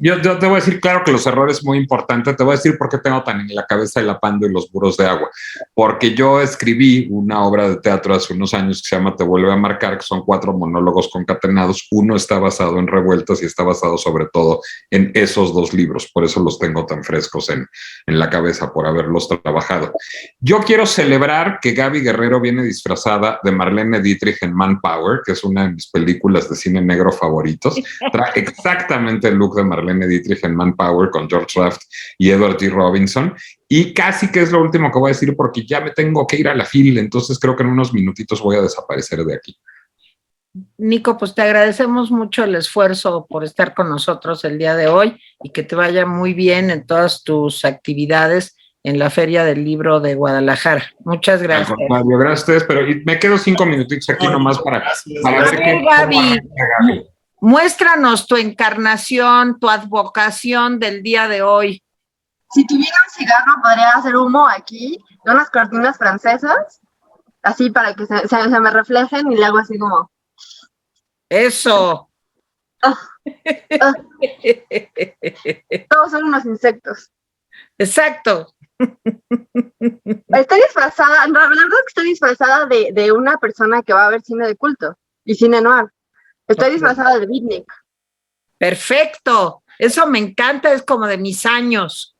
Yo te voy a decir, claro que los errores es muy importante. Te voy a decir por qué tengo tan en la cabeza el apando y los muros de agua. Porque yo escribí una obra de teatro hace unos años que se llama Te vuelve a marcar, que son 4 monólogos concatenados. Uno está basado en revueltas y está basado sobre todo en esos 2 libros. Por eso los tengo tan frescos en la cabeza, por haberlos trabajado. Yo quiero celebrar que Gaby Guerrero viene disfrazada de Marlene Dietrich en Manpower, que es una de mis películas de cine negro favoritos. Trae exactamente el look de Marlene Dietrich en Manpower con George Raft y Edward G. Robinson. Y casi que es lo último que voy a decir porque ya me tengo que ir a la fila, entonces creo que en unos minutitos voy a desaparecer de aquí. Nico, pues te agradecemos mucho el esfuerzo por estar con nosotros el día de hoy y que te vaya muy bien en todas tus actividades en la Feria del Libro de Guadalajara. Muchas gracias. Gracias a ustedes, pero me quedo 5 minutitos aquí nomás para ver qué. Gaby, muéstranos tu encarnación, tu advocación del día de hoy. Si tuviera un cigarro, podría hacer humo aquí, de unas cortinas francesas, así para que se me reflejen y le hago así como... Eso. Todos son unos insectos. Exacto. Estoy disfrazada, la verdad es que estoy disfrazada de una persona que va a ver cine de culto y cine noir. Estoy disfrazada de beatnik. Perfecto. Eso me encanta, es como de mis años.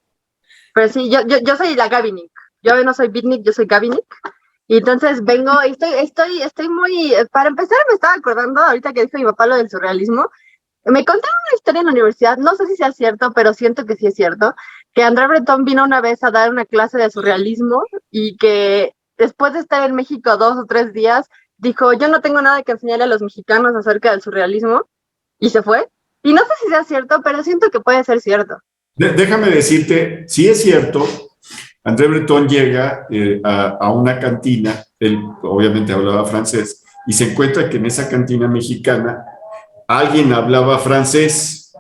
Pero sí, yo soy la Gabinik. Yo no soy beatnik, yo soy Gabinik. Y entonces vengo, y estoy muy... Para empezar, me estaba acordando, ahorita que dijo mi papá lo del surrealismo, me contaron una historia en la universidad, no sé si sea cierto, pero siento que sí es cierto, que André Breton vino una vez a dar una clase de surrealismo y que después de estar en México 2 o 3 días, dijo, yo no tengo nada que enseñarle a los mexicanos acerca del surrealismo, y se fue. Y no sé si sea cierto, pero siento que puede ser cierto. Déjame decirte, sí es cierto, André Breton llega a una cantina, él obviamente hablaba francés, y se encuentra que en esa cantina mexicana alguien hablaba francés.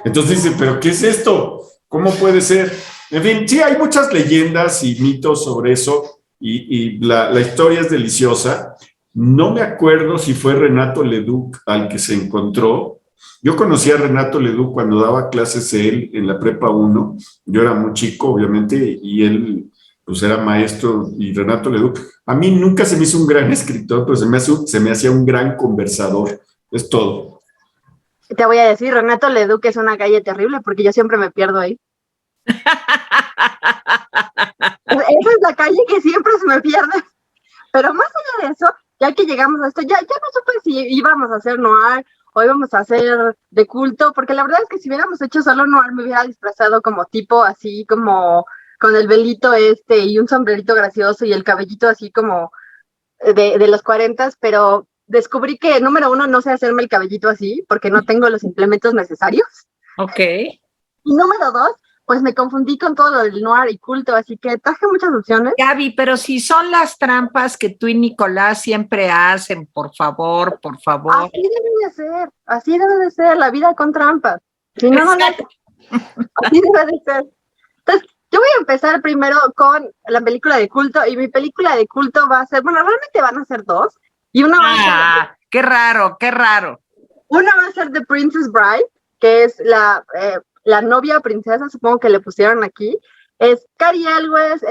Entonces dice, ¿pero qué es esto? ¿Cómo puede ser? En fin, sí, hay muchas leyendas y mitos sobre eso, y la historia es deliciosa. No me acuerdo si fue Renato Leduc al que se encontró. Yo conocí a Renato Leduc cuando daba clases él en la Prepa 1. Yo era muy chico, obviamente, y él pues era maestro. Y Renato Leduc, a mí nunca se me hizo un gran escritor, pero se me hacía un gran conversador. Es todo. Te voy a decir, Renato Leduc es una calle terrible porque yo siempre me pierdo ahí. Esa es la calle que siempre se me pierde. Pero más allá de eso, ya que llegamos a esto, ya no supe si íbamos a hacer noir o íbamos a hacer de culto, porque la verdad es que si hubiéramos hecho solo noir me hubiera disfrazado como tipo así como con el velito y un sombrerito gracioso y el cabellito así como de los 40, pero descubrí que, número 1, no sé hacerme el cabellito así, porque no tengo los implementos necesarios. Ok. Y número 2, pues me confundí con todo lo del noir y culto, así que traje muchas opciones. Gaby, pero si son las trampas que tú y Nicolás siempre hacen, por favor, por favor. Así debe de ser, la vida con trampas. Si no, no así debe de ser. Entonces, yo voy a empezar primero con la película de culto, y mi película de culto va a ser, bueno, realmente van a ser 2, y una va a ser... qué raro, qué raro. Una va a ser The Princess Bride, que es la novia princesa, supongo que le pusieron aquí. Es Cary Elwes,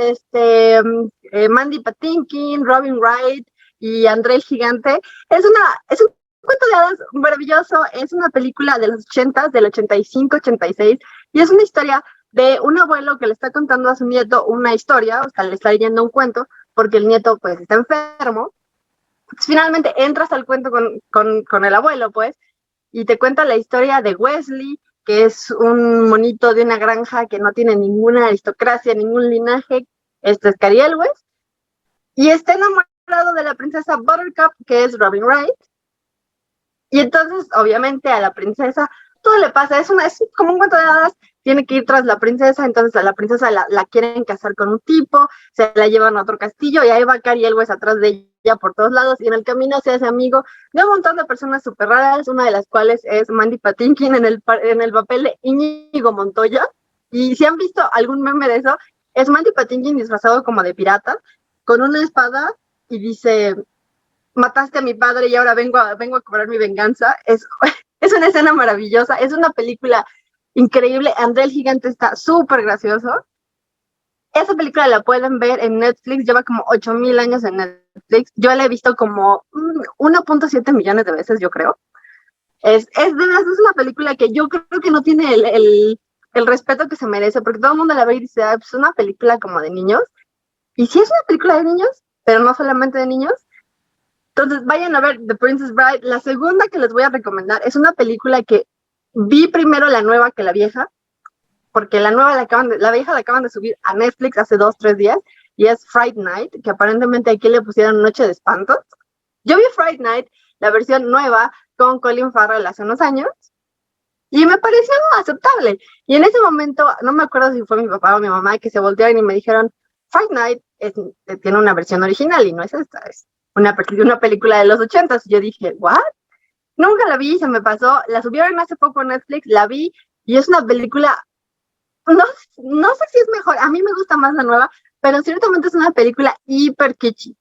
Mandy Patinkin, Robin Wright y André el Gigante. Es un cuento de hadas maravilloso, es una película de los 80, del 85, 86, y es una historia de un abuelo que le está contando a su nieto una historia, o sea, le está leyendo un cuento, porque el nieto pues está enfermo. Pues, finalmente entras al cuento con el abuelo, pues, y te cuenta la historia de Wesley, que es un monito de una granja que no tiene ninguna aristocracia, ningún linaje. Este es Cary Elwes, y está enamorado de la princesa Buttercup, que es Robin Wright. Y entonces, obviamente, a la princesa todo le pasa, es como un cuento de hadas, tiene que ir tras la princesa, entonces a la princesa la quieren casar con un tipo, se la llevan a otro castillo, y ahí va Cary Elwes atrás de ella por todos lados, y en el camino se hace amigo de un montón de personas súper raras, una de las cuales es Mandy Patinkin en el papel de Íñigo Montoya. Y si han visto algún meme de eso, es Mandy Patinkin disfrazado como de pirata, con una espada, y dice, mataste a mi padre y ahora vengo a cobrar mi venganza. Es una escena maravillosa, es una película increíble. André el Gigante está súper gracioso. Esa película la pueden ver en Netflix, lleva como 8,000 años en Netflix. Yo la he visto como 1.7 millones de veces, yo creo. Es de verdad, es una película que yo creo que no tiene el respeto que se merece, porque todo el mundo la ve y dice, ah, pues es una película como de niños. Y sí es una película de niños, pero no solamente de niños. Entonces vayan a ver The Princess Bride. La segunda que les voy a recomendar es una película que vi primero la nueva que la vieja, porque la vieja la acaban de subir a Netflix hace 2-3 días, y es Fright Night, que aparentemente aquí le pusieron Noche de Espantos. Yo vi Fright Night, la versión nueva, con Colin Farrell hace unos años, y me pareció aceptable. Y en ese momento, no me acuerdo si fue mi papá o mi mamá, que se voltearon y me dijeron, Fright Night tiene una versión original y no es esta, es una película de los 80s. Yo dije, ¿what? Nunca la vi, se me pasó. La subieron hace poco en Netflix, la vi, y es una película, no sé si es mejor, a mí me gusta más la nueva, pero ciertamente es una película hiper kitschy.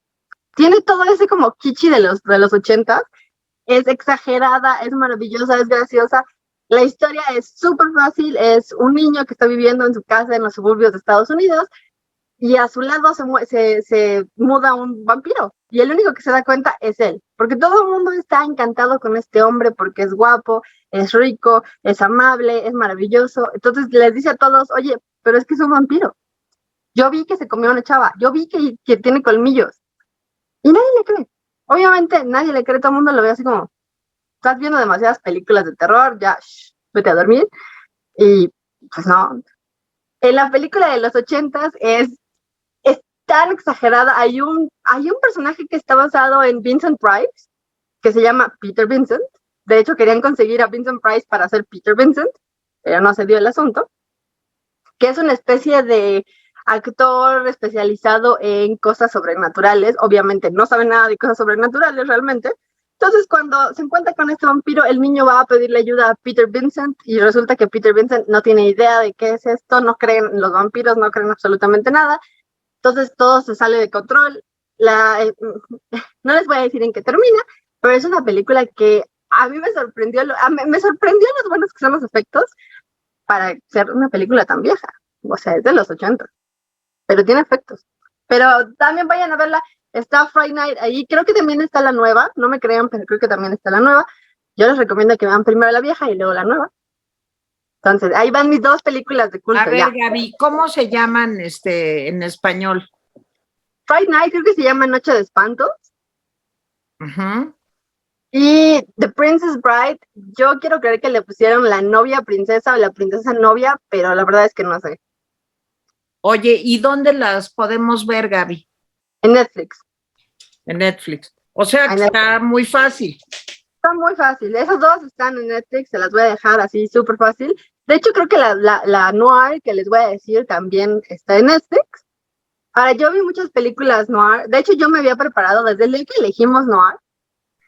Tiene todo ese como kitschy de los 80s, es exagerada, es maravillosa, es graciosa. La historia es súper fácil, es un niño que está viviendo en su casa en los suburbios de Estados Unidos, y a su lado se muda un vampiro, y el único que se da cuenta es él, porque todo el mundo está encantado con este hombre, porque es guapo, es rico, es amable, es maravilloso. Entonces les dice a todos, oye, pero es que es un vampiro. Yo vi que se comió una chava, yo vi que tiene colmillos, y nadie le cree. Obviamente nadie le cree, todo el mundo lo ve así como, estás viendo demasiadas películas de terror, ya, vete a dormir. Y pues no. En la película de los 80s es tan exagerada. Hay un personaje que está basado en Vincent Price, que se llama Peter Vincent. De hecho, querían conseguir a Vincent Price para hacer Peter Vincent, pero no se dio el asunto. Que es una especie de actor especializado en cosas sobrenaturales. Obviamente no sabe nada de cosas sobrenaturales realmente. Entonces, cuando se encuentra con este vampiro, el niño va a pedirle ayuda a Peter Vincent, y resulta que Peter Vincent no tiene idea de qué es esto, no creen en los vampiros, no creen absolutamente nada. Entonces todo se sale de control. No les voy a decir en qué termina, pero es una película que a mí me sorprendió, me sorprendió los buenos que son los efectos para ser una película tan vieja. O sea, es de los 80, pero tiene efectos. Pero también vayan a verla. Está Friday Night ahí, creo que también está la nueva, no me crean, pero creo que también está la nueva. Yo les recomiendo que vean primero la vieja y luego la nueva. Entonces, ahí van mis 2 películas de culto. A ver, ya. Gaby, ¿cómo se llaman en español? Friday Night creo que se llama Noche de Espantos. Uh-huh. Y The Princess Bride, yo quiero creer que le pusieron la novia princesa o la princesa novia, pero la verdad es que no sé. Oye, ¿y dónde las podemos ver, Gaby? En Netflix. En Netflix. O sea, que está muy fácil. Está muy fácil. Esos 2 están en Netflix, se las voy a dejar así súper fácil. De hecho, creo que la noir que les voy a decir también está en Netflix. Ahora, yo vi muchas películas noir. De hecho, yo me había preparado desde el día que elegimos noir.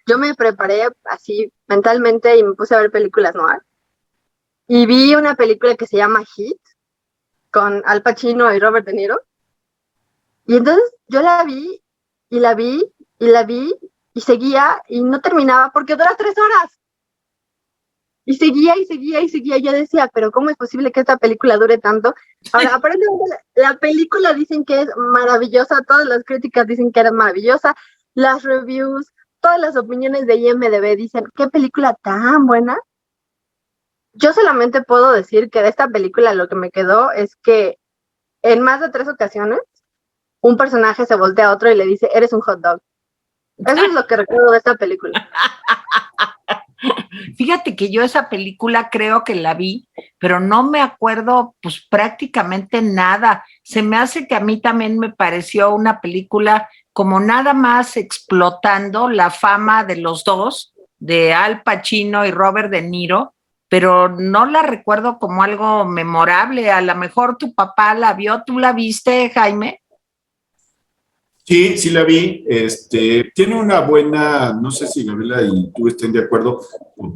Yo me preparé así mentalmente y me puse a ver películas noir. Y vi una película que se llama Heat, con Al Pacino y Robert De Niro. Y entonces yo la vi, y la vi, y la vi, y seguía, y no terminaba porque dura 3 horas. Y seguía, y seguía, y seguía. Yo decía, pero ¿cómo es posible que esta película dure tanto? Ahora, aparentemente la película dicen que es maravillosa, todas las críticas dicen que era maravillosa, las reviews, todas las opiniones de IMDb dicen, ¿qué película tan buena? Yo solamente puedo decir que de esta película lo que me quedó es que en más de 3 ocasiones un personaje se voltea a otro y le dice, eres un hot dog. Eso es lo que recuerdo de esta película. Fíjate que yo esa película creo que la vi, pero no me acuerdo pues prácticamente nada. Se me hace que a mí también me pareció una película como nada más explotando la fama de los dos, de Al Pacino y Robert De Niro, pero no la recuerdo como algo memorable. A lo mejor tu papá la vio, ¿tú la viste, Jaime? Sí, sí la vi. Tiene una buena, no sé si Gabriela y tú estén de acuerdo,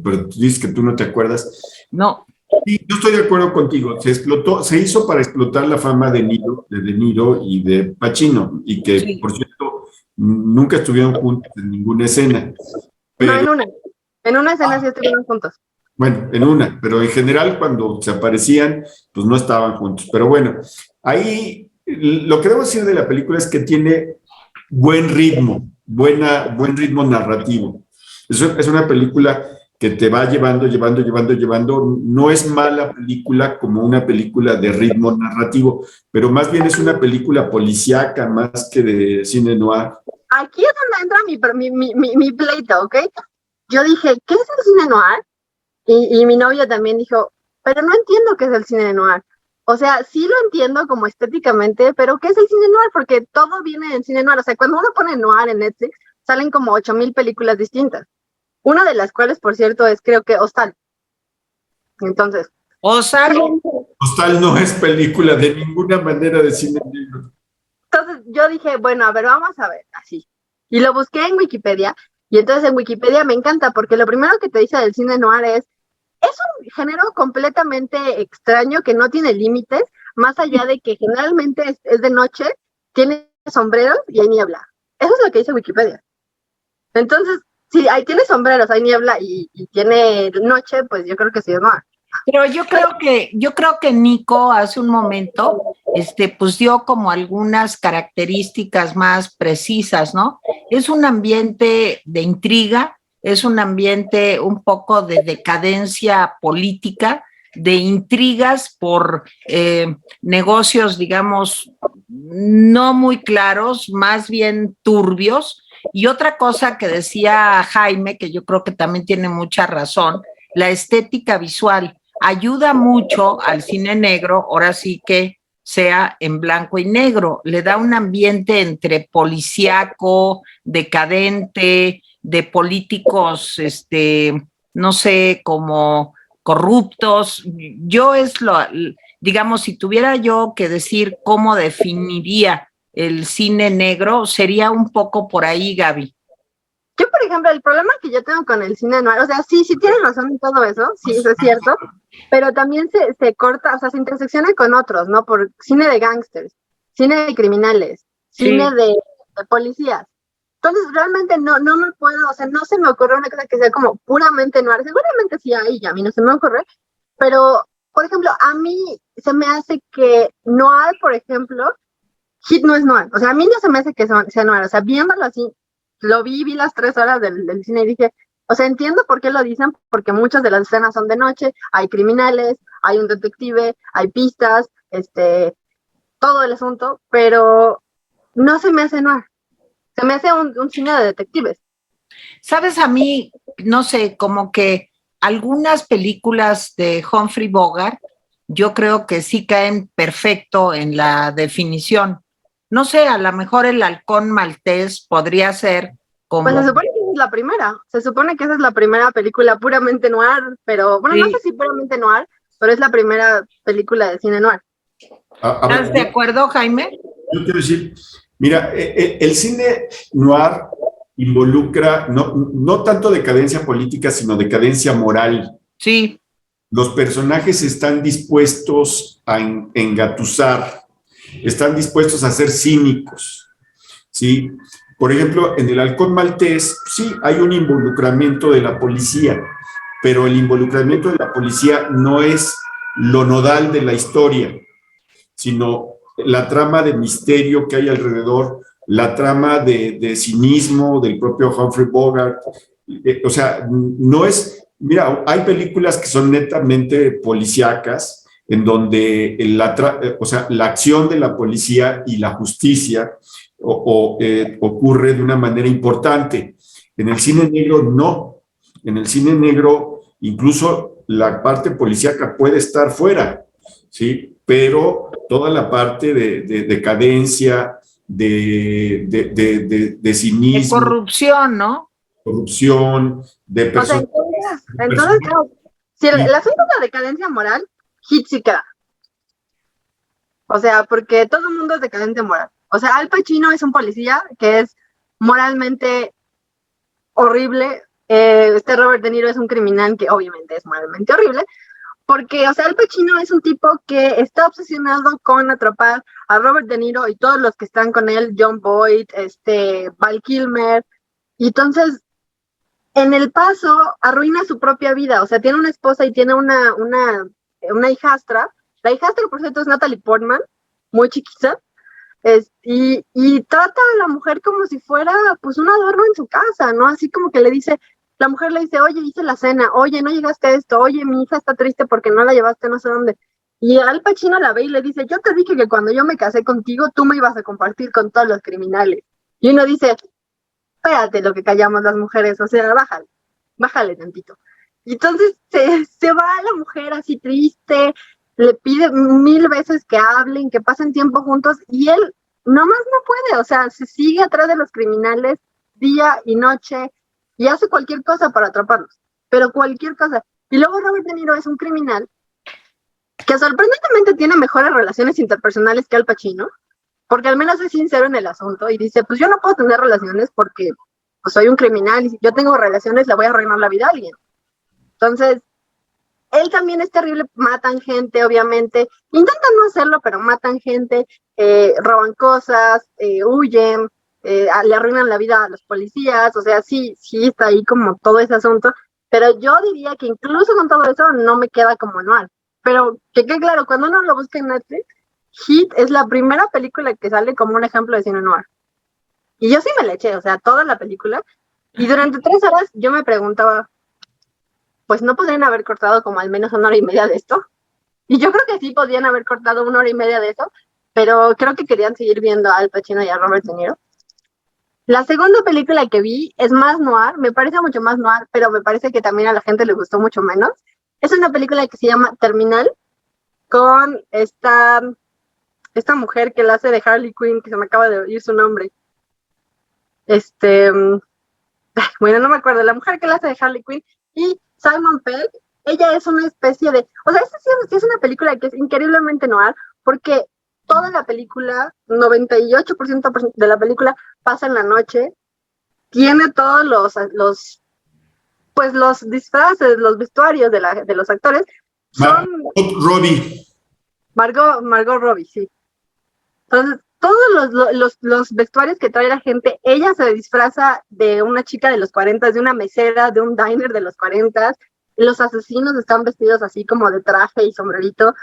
pero tú dices que tú no te acuerdas. No. Sí, yo estoy de acuerdo contigo. Se hizo para explotar la fama de De Niro y de Pacino, y que, sí, por cierto, nunca estuvieron juntos en ninguna escena. Pero, no, en una escena sí estuvieron juntos. Bueno, en una, pero en general cuando se aparecían, pues no estaban juntos. Pero bueno, ahí lo que debo decir de la película es que tiene buen ritmo, buen ritmo narrativo. Es una película que te va llevando. No es mala película como una película de ritmo narrativo, pero más bien es una película policíaca más que de cine noir. Aquí es donde entra mi pleito, ¿ok? Yo dije, ¿qué es el cine noir? Y mi novio también dijo, pero no entiendo qué es el cine noir. O sea, sí lo entiendo como estéticamente, pero ¿qué es el cine noir? Porque todo viene en cine noir. O sea, cuando uno pone noir en Netflix, salen como 8,000 películas distintas. Una de las cuales, por cierto, es creo que Hostal. Entonces. Hostal no es película de ninguna manera de cine negro. Entonces yo dije, bueno, a ver, vamos a ver, así. Y lo busqué en Wikipedia, y entonces en Wikipedia me encanta, porque lo primero que te dice del cine noir es un género completamente extraño que no tiene límites, más allá de que generalmente es de noche, tiene sombreros y hay niebla. Eso es lo que dice Wikipedia. Entonces, si ahí tiene sombreros, hay niebla y tiene noche, pues yo creo que sí es noir. Pero yo creo que Nico hace un momento, pues dio como algunas características más precisas, ¿no? Es un ambiente de intriga, es un ambiente un poco de decadencia política, de intrigas por negocios, digamos, no muy claros, más bien turbios. Y otra cosa que decía Jaime, que yo creo que también tiene mucha razón, la estética visual ayuda mucho al cine negro, ahora sí que sea en blanco y negro, le da un ambiente entre policíaco, decadente, de políticos, no sé, como corruptos. Yo digamos, si tuviera yo que decir cómo definiría el cine negro, sería un poco por ahí, Gaby. Yo, por ejemplo, el problema que yo tengo con el cine noir, o sea, sí tienes razón en todo eso, sí, eso es cierto, pero también se corta, o sea, se intersecciona con otros, ¿no? Por cine de gángsters, cine de criminales, cine de policías. Entonces, realmente no me puedo, o sea, no se me ocurre una cosa que sea como puramente noir. Seguramente sí hay, y a mí no se me ocurre, pero, por ejemplo, a mí se me hace que noir, por ejemplo, Hit no es noir. O sea, a mí no se me hace que sea noir. O sea, viéndolo así, lo vi las 3 horas del cine y dije, o sea, entiendo por qué lo dicen, porque muchas de las escenas son de noche, hay criminales, hay un detective, hay pistas, todo el asunto, pero no se me hace noir. Se me hace un cine de detectives. Sabes, a mí, no sé, como que algunas películas de Humphrey Bogart, yo creo que sí caen perfecto en la definición. No sé, a lo mejor El Halcón Maltés podría ser como... Pues se supone que esa es la primera. Se supone que esa es la primera película puramente noir, pero, bueno, no sé si puramente noir, pero es la primera película de cine noir. ¿Estás de acuerdo, Jaime? Yo quiero decir, mira, el cine noir involucra no tanto decadencia política, sino decadencia moral. Sí. Los personajes están dispuestos a engatusar, están dispuestos a ser cínicos, ¿sí? Por ejemplo, en El Halcón Maltés, sí, hay un involucramiento de la policía, pero el involucramiento de la policía no es lo nodal de la historia, sino la trama de misterio que hay alrededor, la trama de cinismo del propio Humphrey Bogart. O sea, no es... Mira, hay películas que son netamente policíacas, en donde la acción de la policía y la justicia ocurre de una manera importante. En el cine negro no. En el cine negro incluso la parte policíaca puede estar fuera, ¿sí? Pero toda la parte de decadencia, de cinismo. De corrupción, ¿no? Corrupción, de personas. O sea, entonces claro, si el asunto de la decadencia moral, Hit sí queda. O sea, porque todo el mundo es decadente moral. O sea, Al Pacino es un policía que es moralmente horrible. Robert De Niro es un criminal que obviamente es moralmente horrible. Porque, o sea, Al Pacino es un tipo que está obsesionado con atrapar a Robert De Niro y todos los que están con él, John Boyd, Val Kilmer. Y entonces, en El Paso arruina su propia vida, o sea, tiene una esposa y tiene una hijastra. La hijastra, por cierto, es Natalie Portman, muy chiquita, y trata a la mujer como si fuera pues un adorno en su casa, ¿no? Así como que la mujer le dice, oye, hice la cena, oye, no llegaste a esto, oye, mi hija está triste porque no la llevaste no sé dónde. Y Al Pacino la ve y le dice, yo te dije que cuando yo me casé contigo, tú me ibas a compartir con todos los criminales. Y uno dice, espérate lo que callamos las mujeres, o sea, bájale tantito. Y entonces se va la mujer así triste, le pide 1000 veces que hablen, que pasen tiempo juntos, y él nomás no puede, o sea, se sigue atrás de los criminales día y noche, y hace cualquier cosa para atraparlos, pero cualquier cosa. Y luego Robert De Niro es un criminal que sorprendentemente tiene mejores relaciones interpersonales que Al Pacino, porque al menos es sincero en el asunto y dice, pues yo no puedo tener relaciones porque pues, soy un criminal y si yo tengo relaciones le voy a arruinar la vida a alguien. Entonces, él también es terrible, matan gente, obviamente, intentan no hacerlo, pero matan gente, roban cosas, huyen, le arruinan la vida a los policías, o sea, sí está ahí como todo ese asunto, pero yo diría que incluso con todo eso no me queda como anual. Pero que quede claro, cuando uno lo busca en Netflix, Heat es la primera película que sale como un ejemplo de cine noir. Y yo sí me la eché, o sea, toda la película. Y durante 3 horas yo me preguntaba, pues no podrían haber cortado como al menos 1 hora y media de esto. Y yo creo que sí podrían haber cortado 1 hora y media de eso, pero creo que querían seguir viendo a Al Pacino y a Robert De Niro. La segunda película que vi es más noir, me parece mucho más noir, pero me parece que también a la gente le gustó mucho menos. Es una película que se llama Terminal, con esta mujer que la hace de Harley Quinn, que se me acaba de oír su nombre. Bueno, no me acuerdo, la mujer que la hace de Harley Quinn, y Simon Pegg, ella es una especie de, o sea, esta sí es una película que es increíblemente noir, porque toda la película, 98% de la película pasa en la noche, tiene todos los disfraces, los vestuarios de los actores, son Margot Robbie, sí. Entonces, todos los vestuarios que trae la gente, ella se disfraza de una chica de los 40, de una mesera, de un diner de los 40. Los asesinos están vestidos así como de traje y sombrerito.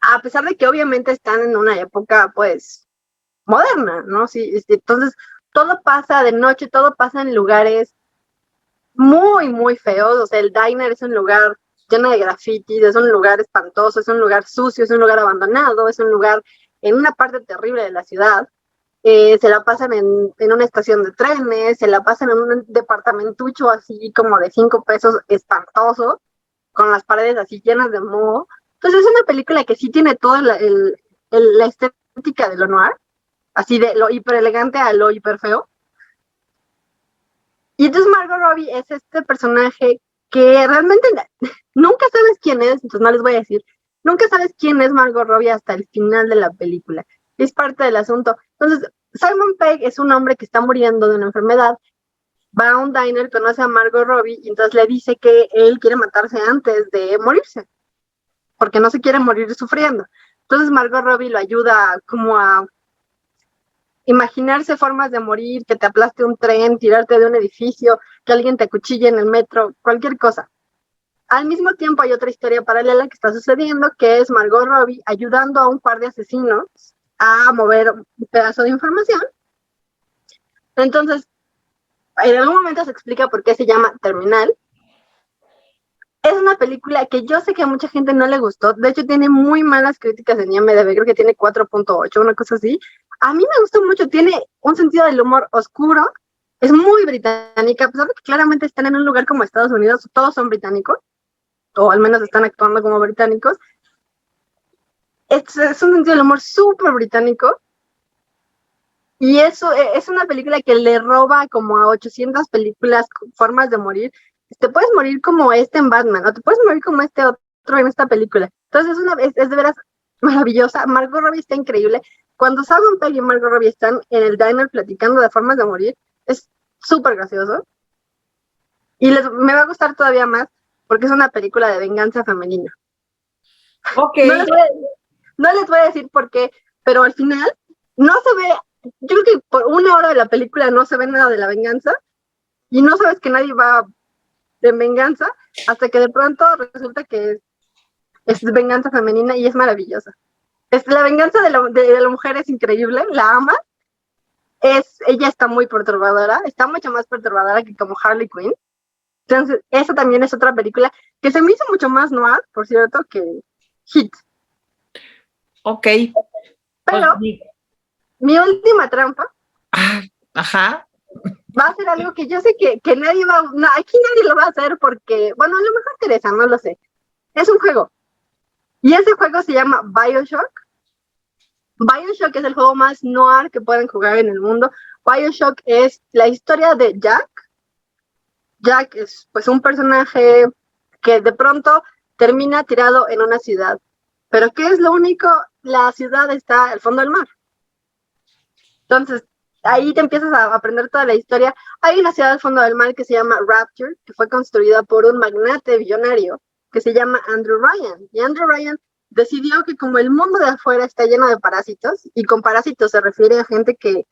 A pesar de que obviamente están en una época, pues, moderna, ¿no? Sí, entonces, todo pasa de noche, todo pasa en lugares muy, muy feos. O sea, el diner es un lugar lleno de grafitis, es un lugar espantoso, es un lugar sucio, es un lugar abandonado, es un lugar en una parte terrible de la ciudad. Se la pasan en una estación de trenes, se la pasan en un departamentucho así como de 5 pesos espantoso, con las paredes así llenas de moho. Entonces es una película que sí tiene toda la estética de lo noir, así de lo hiper elegante a lo hiper feo. Y entonces Margot Robbie es este personaje que realmente nunca sabes quién es, entonces no les voy a decir, nunca sabes quién es Margot Robbie hasta el final de la película. Es parte del asunto. Entonces, Simon Pegg es un hombre que está muriendo de una enfermedad, va a un diner, conoce a Margot Robbie y entonces le dice que él quiere matarse antes de morirse, porque no se quiere morir sufriendo. Entonces Margot Robbie lo ayuda como a imaginarse formas de morir, que te aplaste un tren, tirarte de un edificio, que alguien te acuchille en el metro, cualquier cosa. Al mismo tiempo hay otra historia paralela que está sucediendo, que es Margot Robbie ayudando a un par de asesinos a mover un pedazo de información. Entonces, en algún momento se explica por qué se llama Terminal. Es una película que yo sé que a mucha gente no le gustó. De hecho, tiene muy malas críticas en IMDb. Creo que tiene 4.8, una cosa así. A mí me gustó mucho. Tiene un sentido del humor oscuro. Es muy británica. A pesar de que claramente están en un lugar como Estados Unidos, todos son británicos. O al menos están actuando como británicos. Es un sentido del humor súper británico. Y eso es una película que le roba como a 800 películas formas de morir. Te puedes morir como en Batman, o te puedes morir como otro en esta película. Entonces es de veras maravillosa. Margot Robbie está increíble. Cuando Simon Pegg y Margot Robbie están en el diner platicando de formas de morir, es súper gracioso. Y me va a gustar todavía más porque es una película de venganza femenina. Ok. No les voy a decir por qué, pero al final no se ve, yo creo que por 1 hora de la película no se ve nada de la venganza, y no sabes que nadie va de venganza, hasta que de pronto resulta que es venganza femenina y es maravillosa. La venganza de la mujer es increíble, la ama. Ella está muy perturbadora, está mucho más perturbadora que como Harley Quinn. Entonces, esa también es otra película que se me hizo mucho más noir, por cierto, que Hit. Ok. Pero Pues, mi última trampa ajá. va a ser algo que yo sé que nadie aquí nadie lo va a hacer porque, bueno, a lo mejor Teresa, no lo sé. Es un juego. Y ese juego se llama BioShock. BioShock es el juego más noir que pueden jugar en el mundo. BioShock es la historia de Jack. Jack es pues un personaje que de pronto termina tirado en una ciudad. Pero ¿qué es lo único? La ciudad está al fondo del mar. Entonces, ahí te empiezas a aprender toda la historia. Hay una ciudad al fondo del mar que se llama Rapture, que fue construida por un magnate billonario que se llama Andrew Ryan. Y Andrew Ryan decidió que como el mundo de afuera está lleno de parásitos, y con parásitos se refiere a gente que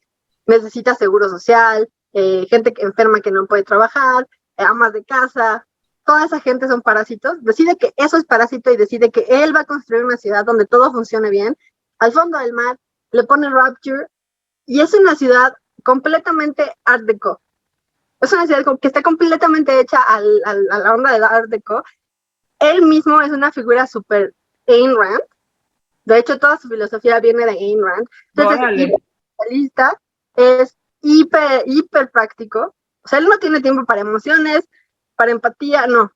necesita seguro social, gente enferma que no puede trabajar, amas de casa, toda esa gente son parásitos, decide que eso es parásito y decide que él va a construir una ciudad donde todo funcione bien, al fondo del mar, le pone Rapture, y es una ciudad completamente art deco. Es una ciudad que está completamente hecha a la onda de art deco. Él mismo es una figura súper Ayn Rand. De hecho, toda su filosofía viene de Ayn Rand. Entonces, es hiper realista, es hiper práctico. O sea, él no tiene tiempo para emociones, para empatía, no.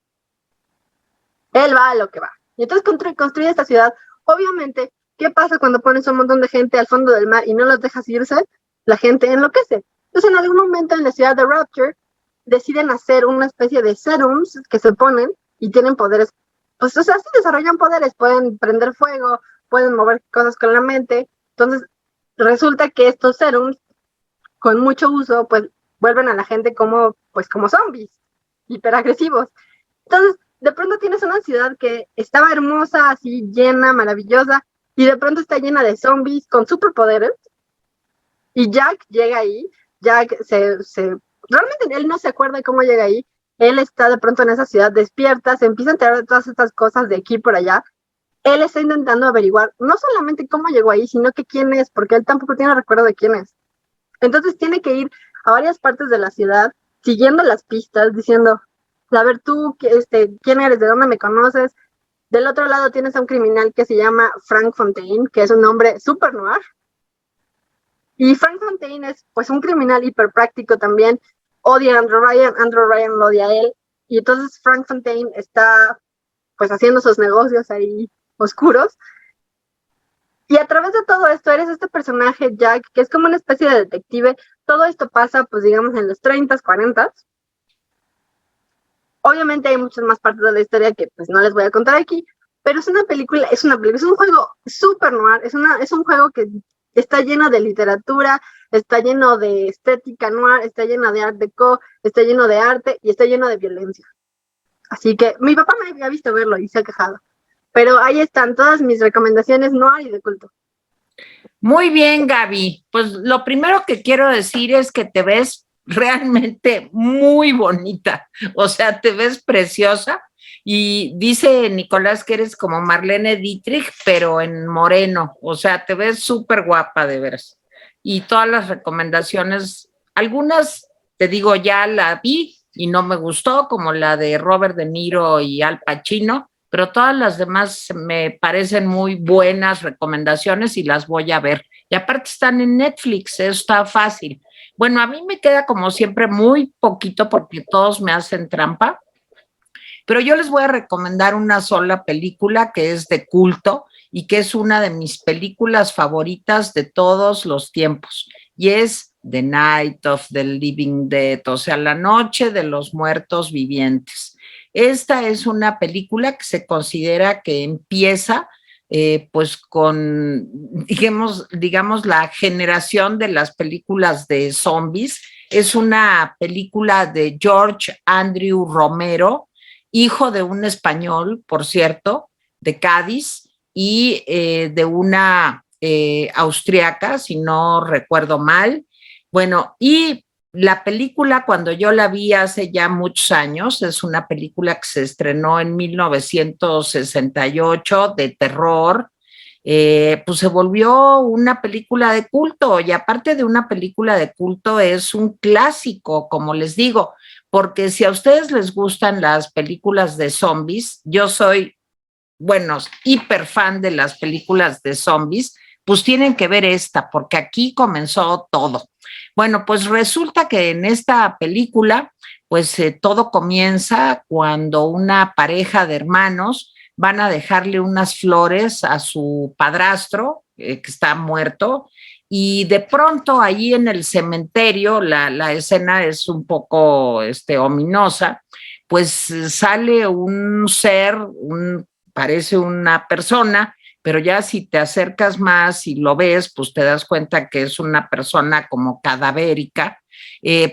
Él va a lo que va. Y entonces construye esta ciudad. Obviamente, ¿qué pasa cuando pones un montón de gente al fondo del mar y no los dejas irse? La gente enloquece. Entonces, en algún momento en la ciudad de Rapture, deciden hacer una especie de serums que se ponen y tienen poderes. Pues, o sea, sí desarrollan poderes, pueden prender fuego, pueden mover cosas con la mente. Entonces, resulta que estos serums, con mucho uso, pues vuelven a la gente como zombies, hiperagresivos. Entonces, de pronto tienes una ciudad que estaba hermosa, así llena, maravillosa, y de pronto está llena de zombies con superpoderes. Y Jack llega ahí, Jack realmente él no se acuerda de cómo llega ahí, él está de pronto en esa ciudad, despierta, se empieza a enterar de todas estas cosas de aquí por allá. Él está intentando averiguar no solamente cómo llegó ahí, sino que quién es, porque él tampoco tiene recuerdo de quién es. Entonces tiene que ir a varias partes de la ciudad, siguiendo las pistas, diciendo, a ver tú, quién eres, de dónde me conoces. Del otro lado tienes a un criminal que se llama Frank Fontaine, que es un hombre súper noir. Y Frank Fontaine es pues un criminal hiper práctico también, odia a Andrew Ryan lo odia a él, y entonces Frank Fontaine está pues haciendo sus negocios ahí oscuros, y a través de todo esto eres este personaje Jack, que es como una especie de detective. Todo esto pasa pues digamos en los 30s, 40s. Obviamente hay muchas más partes de la historia que pues no les voy a contar aquí, pero es un juego súper noir, es un juego que está lleno de literatura, está lleno de estética noir, está lleno de art deco, está lleno de arte y está lleno de violencia. Así que mi papá me había visto verlo y se ha quejado. Pero ahí están todas mis recomendaciones noir y de culto. Muy bien, Gaby. Pues lo primero que quiero decir es que te ves realmente muy bonita. O sea, te ves preciosa. Y dice Nicolás que eres como Marlene Dietrich, pero en moreno. O sea, te ves súper guapa, de veras. Y todas las recomendaciones, algunas, te digo, ya la vi y no me gustó, como la de Robert De Niro y Al Pacino, pero todas las demás me parecen muy buenas recomendaciones y las voy a ver. Y aparte están en Netflix, eso está fácil. Bueno, a mí me queda como siempre muy poquito porque todos me hacen trampa, pero yo les voy a recomendar una sola película que es de culto y que es una de mis películas favoritas de todos los tiempos, y es The Night of the Living Dead, o sea, La Noche de los Muertos Vivientes. Esta es una película que se considera que empieza pues con, digamos, la generación de las películas de zombies. Es una película de George Andrew Romero, hijo de un español, por cierto, de Cádiz, y de una austriaca, si no recuerdo mal. Bueno, y La película, cuando yo la vi hace ya muchos años, es una película que se estrenó en 1968 de terror, pues se volvió una película de culto y aparte de una película de culto es un clásico, como les digo, porque si a ustedes les gustan las películas de zombies, yo soy, bueno, hiper fan de las películas de zombies, pues tienen que ver esta, porque aquí comenzó todo. Bueno, pues resulta que en esta película, pues todo comienza cuando una pareja de hermanos van a dejarle unas flores a su padrastro, que está muerto, y de pronto allí en el cementerio, la escena es un poco ominosa, pues sale un ser, parece una persona, pero ya si te acercas más y lo ves, pues te das cuenta que es una persona como cadavérica,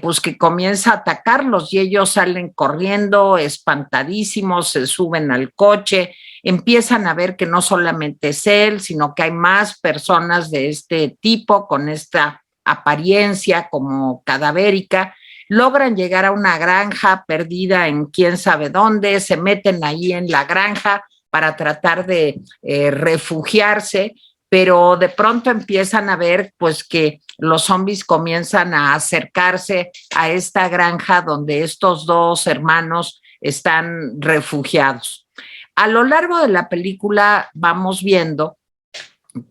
pues que comienza a atacarlos y ellos salen corriendo, espantadísimos, se suben al coche, empiezan a ver que no solamente es él, sino que hay más personas de este tipo con esta apariencia como cadavérica, logran llegar a una granja perdida en quién sabe dónde, se meten ahí en la granja para tratar de refugiarse, pero de pronto empiezan a ver pues que los zombies comienzan a acercarse a esta granja donde estos dos hermanos están refugiados. A lo largo de la película vamos viendo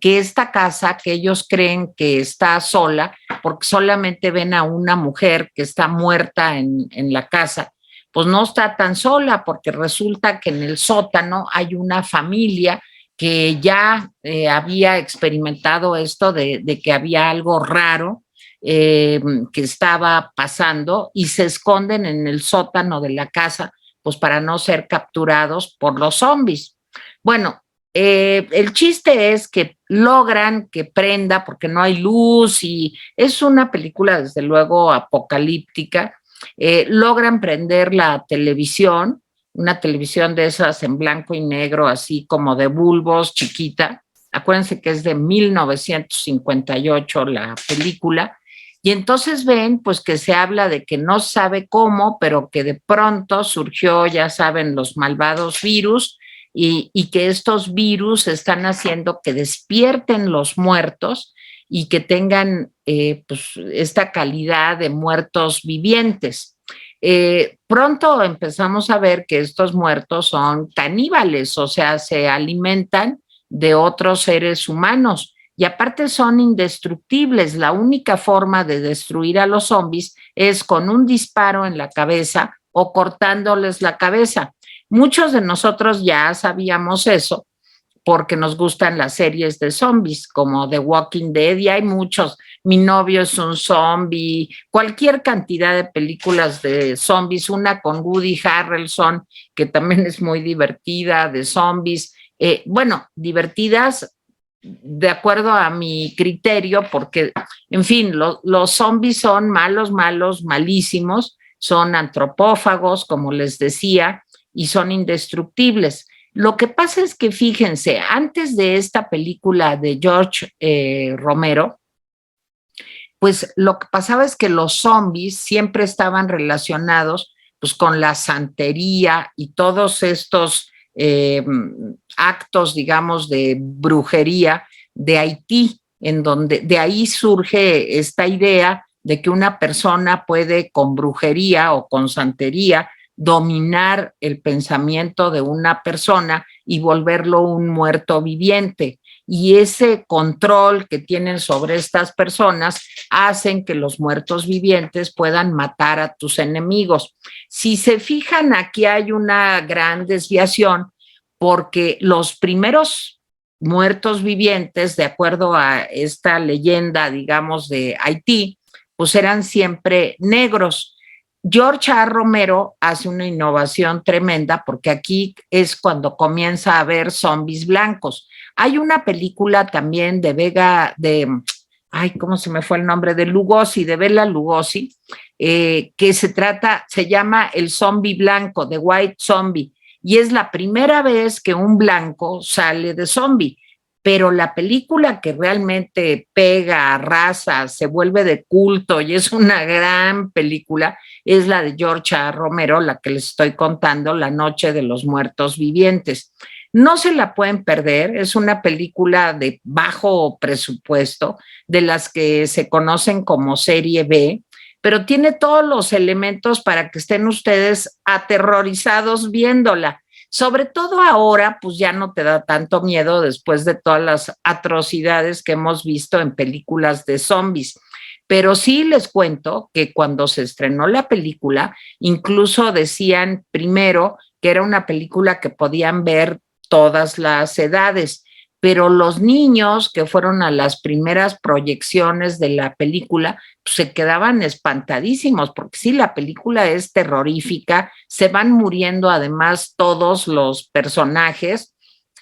que esta casa que ellos creen que está sola, porque solamente ven a una mujer que está muerta en la casa, pues no está tan sola, porque resulta que en el sótano hay una familia que ya había experimentado esto de que había algo raro que estaba pasando y se esconden en el sótano de la casa, pues para no ser capturados por los zombies. Bueno, el chiste es que logran que prenda porque no hay luz y es una película desde luego apocalíptica. Logran prender la televisión, una televisión de esas en blanco y negro, así como de bulbos, chiquita. Acuérdense que es de 1958 la película. Y entonces ven pues que se habla de que no sabe cómo, pero que de pronto surgió, ya saben, los malvados virus y que estos virus están haciendo que despierten los muertos y que tengan pues, esta calidad de muertos vivientes. Pronto empezamos a ver que estos muertos son caníbales, o sea, se alimentan de otros seres humanos y aparte son indestructibles. La única forma de destruir a los zombies es con un disparo en la cabeza o cortándoles la cabeza. Muchos de nosotros ya sabíamos eso porque nos gustan las series de zombies como The Walking Dead y hay muchos. Mi novio es un zombie, cualquier cantidad de películas de zombies, una con Woody Harrelson que también es muy divertida, de zombies, bueno, divertidas de acuerdo a mi criterio porque, en fin, los zombies son malos, malos, malísimos, son antropófagos, como les decía, y son indestructibles. Lo que pasa es que, fíjense, antes de esta película de George Romero, pues lo que pasaba es que los zombies siempre estaban relacionados pues, con la santería y todos estos actos, digamos, de brujería de Haití, en donde de ahí surge esta idea de que una persona puede con brujería o con santería dominar el pensamiento de una persona y volverlo un muerto viviente. Y ese control que tienen sobre estas personas hacen que los muertos vivientes puedan matar a tus enemigos. Si se fijan, aquí hay una gran desviación porque los primeros muertos vivientes, de acuerdo a esta leyenda, digamos, de Haití, pues eran siempre negros. George A. Romero hace una innovación tremenda porque aquí es cuando comienza a haber zombies blancos. Hay una película también de ¿cómo se me fue el nombre? De Lugosi, de Bela Lugosi, que se llama El Zombie Blanco, The White Zombie, y es la primera vez que un blanco sale de zombie. pero la película que realmente pega, arrasa, se vuelve de culto y es una gran película, es la de George A. Romero, la que les estoy contando, La Noche de los Muertos Vivientes. No se la pueden perder, es una película de bajo presupuesto, de las que se conocen como serie B, pero tiene todos los elementos para que estén ustedes aterrorizados viéndola. Sobre todo ahora, pues ya no te da tanto miedo después de todas las atrocidades que hemos visto en películas de zombies. Pero sí les cuento que cuando se estrenó la película, incluso decían primero que era una película que podían ver todas las edades, pero los niños que fueron a las primeras proyecciones de la película pues, se quedaban espantadísimos, porque sí, la película es terrorífica, se van muriendo además todos los personajes,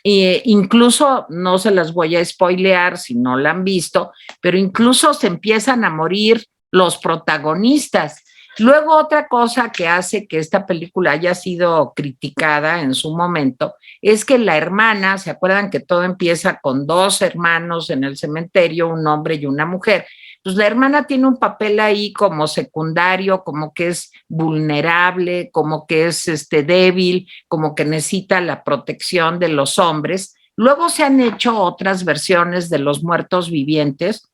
e incluso no se las voy a spoilear si no la han visto, pero incluso se empiezan a morir los protagonistas. Luego otra cosa que hace que esta película haya sido criticada en su momento es que la hermana, ¿se acuerdan que todo empieza con dos hermanos en el cementerio, un hombre y una mujer? Pues la hermana tiene un papel ahí como secundario, como que es vulnerable, como que es débil, como que necesita la protección de los hombres. Luego se han hecho otras versiones de los muertos vivientes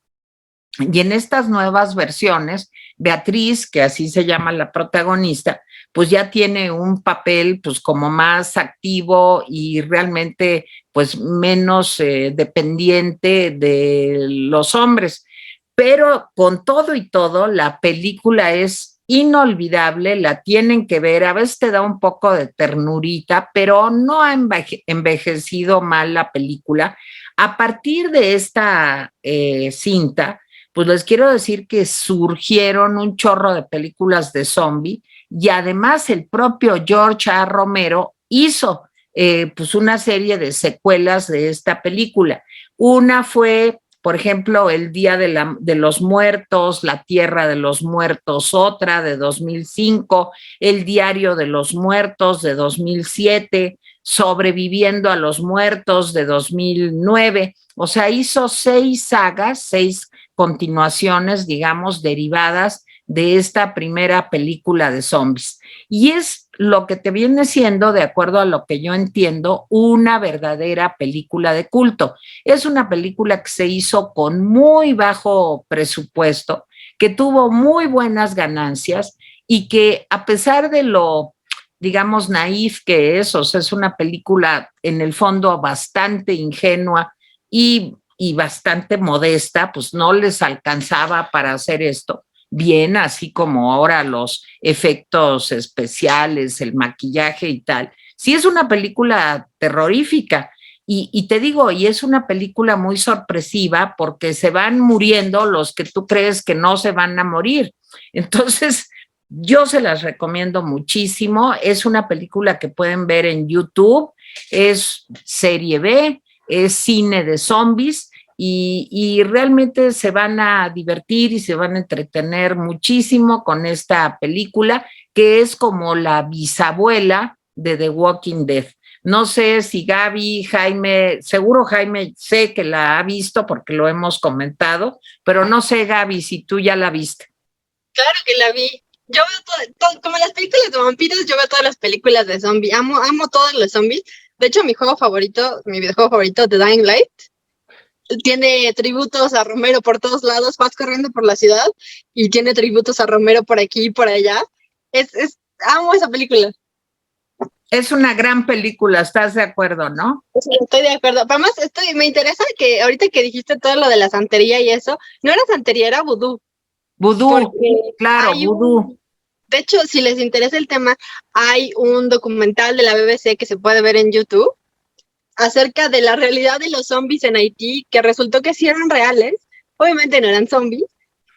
y en estas nuevas versiones, Beatriz, que así se llama la protagonista, pues ya tiene un papel pues como más activo y realmente pues menos dependiente de los hombres. Pero con todo y todo, la película es inolvidable, la tienen que ver, a veces te da un poco de ternurita, pero no ha envejecido mal la película. A partir de esta cinta, pues les quiero decir que surgieron un chorro de películas de zombie y además el propio George A. Romero hizo pues una serie de secuelas de esta película. Una fue, por ejemplo, El Día de los Muertos, La Tierra de los Muertos, otra de 2005, El Diario de los Muertos de 2007, Sobreviviendo a los Muertos de 2009. O sea, hizo 6 sagas, 6 continuaciones, digamos, derivadas de esta primera película de zombies. Y es lo que te viene siendo, de acuerdo a lo que yo entiendo, una verdadera película de culto. Es una película que se hizo con muy bajo presupuesto, que tuvo muy buenas ganancias y que a pesar de lo, digamos, naif que es, o sea, es una película en el fondo bastante ingenua y bastante modesta, pues no les alcanzaba para hacer esto bien, así como ahora los efectos especiales, el maquillaje y tal. Sí es una película terrorífica y te digo, y es una película muy sorpresiva porque se van muriendo los que tú crees que no se van a morir. Entonces, yo se las recomiendo muchísimo. Es una película que pueden ver en YouTube, es serie B, es cine de zombies y realmente se van a divertir y se van a entretener muchísimo con esta película que es como la bisabuela de The Walking Dead. No sé si Gaby, Jaime, seguro Jaime sé que la ha visto porque lo hemos comentado, pero no sé Gaby si tú ya la viste. Claro que la vi. Yo veo como las películas de vampiros, yo veo todas las películas de zombies. Amo todos los zombies. De hecho, mi videojuego favorito, The Dying Light, tiene tributos a Romero por todos lados. Vas corriendo por la ciudad y tiene tributos a Romero por aquí y por allá. Amo esa película. Es una gran película, ¿estás de acuerdo, no? Estoy de acuerdo. Pero además, me interesa que ahorita que dijiste todo lo de la santería y eso, no era santería, era vudú. Vudú, claro, vudú. De hecho, si les interesa el tema, hay un documental de la BBC que se puede ver en YouTube acerca de la realidad de los zombies en Haití, que resultó que sí eran reales. Obviamente no eran zombies.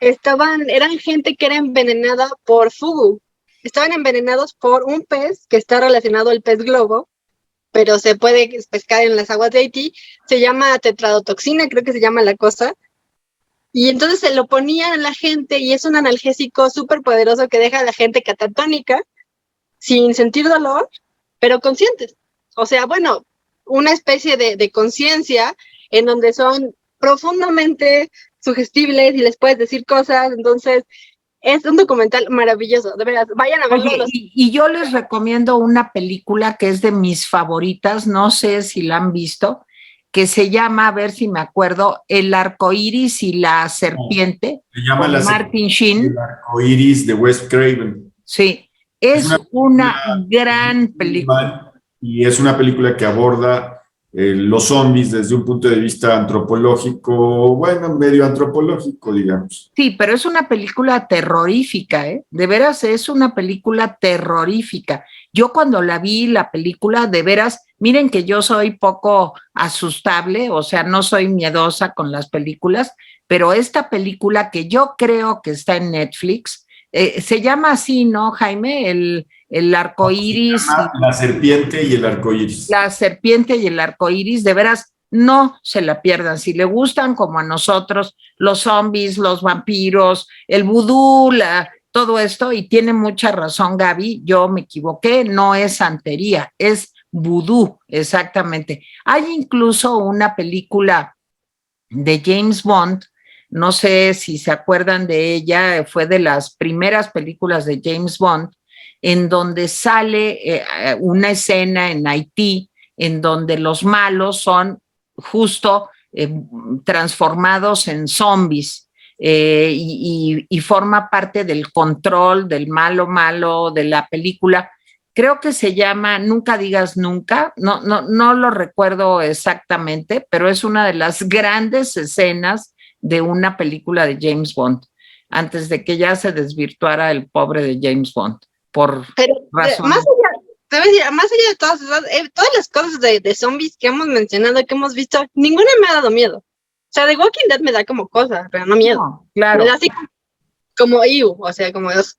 Eran gente que era envenenada por fugu. Estaban envenenados por un pez que está relacionado al pez globo, pero se puede pescar en las aguas de Haití. Se llama tetradotoxina, creo que se llama la cosa. Y entonces se lo ponían a la gente y es un analgésico súper poderoso que deja a la gente catatónica, sin sentir dolor, pero conscientes. O sea, bueno, una especie de conciencia en donde son profundamente sugestibles y les puedes decir cosas. Entonces, es un documental maravilloso, de verdad, vayan a verlo. Oye, y yo les recomiendo una película que es de mis favoritas, no sé si la han visto, que se llama, a ver si me acuerdo, El arcoíris y la serpiente, Se llama con La Martin serpiente y Sheen. el arcoíris de Wes Craven. Sí, es una gran película. Y es una película que aborda los zombies desde un punto de vista antropológico, bueno, medio antropológico, digamos. Sí, pero es una película terrorífica, ¿eh? De veras es una película terrorífica. Yo cuando la vi, la película, de veras, miren que yo soy poco asustable, o sea, no soy miedosa con las películas, pero esta película que yo creo que está en Netflix, se llama así, ¿no, Jaime? El arco iris. La serpiente y el arco iris. La serpiente y el arco iris, de veras, no se la pierdan. Si le gustan como a nosotros, los zombies, los vampiros, el vudú, todo esto, y tiene mucha razón Gaby, yo me equivoqué, no es santería, es vudú, exactamente. Hay incluso una película de James Bond, no sé si se acuerdan de ella, fue de las primeras películas de James Bond, en donde sale una escena en Haití, en donde los malos son justo transformados en zombies, y forma parte del control del malo de la película. Creo que se llama Nunca digas nunca, no lo recuerdo exactamente, pero es una de las grandes escenas de una película de James Bond, antes de que ya se desvirtuara el pobre de James Bond, por razón. Más allá de todas las cosas de zombies que hemos mencionado, que hemos visto, ninguna me ha dado miedo. O sea, The Walking Dead me da como cosa, pero no miedo. No, claro. Me da así como o sea, como Dios.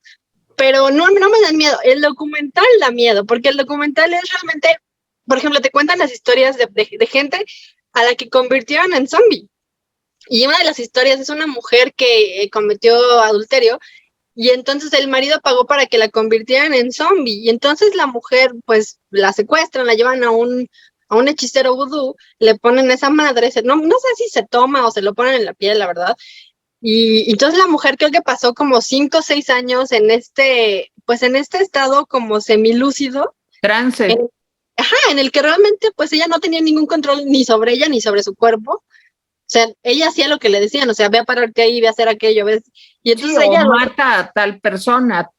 Pero no me dan miedo. El documental da miedo, porque el documental es realmente, por ejemplo, te cuentan las historias de gente a la que convirtieron en zombie. Y una de las historias es una mujer que cometió adulterio y entonces el marido pagó para que la convirtieran en zombie. Y entonces la mujer, pues, la secuestran, la llevan a un hechicero vudú, le ponen esa madre, no sé si se toma o se lo ponen en la piel, la verdad. Y entonces la mujer creo que pasó como 5 o 6 años en este estado como semilúcido. Trance. En el que realmente pues ella no tenía ningún control ni sobre ella ni sobre su cuerpo. O sea, ella hacía lo que le decían, o sea, ve a pararte ahí, ve a hacer aquello, ¿ves? Y entonces sí, ella mata a tal persona.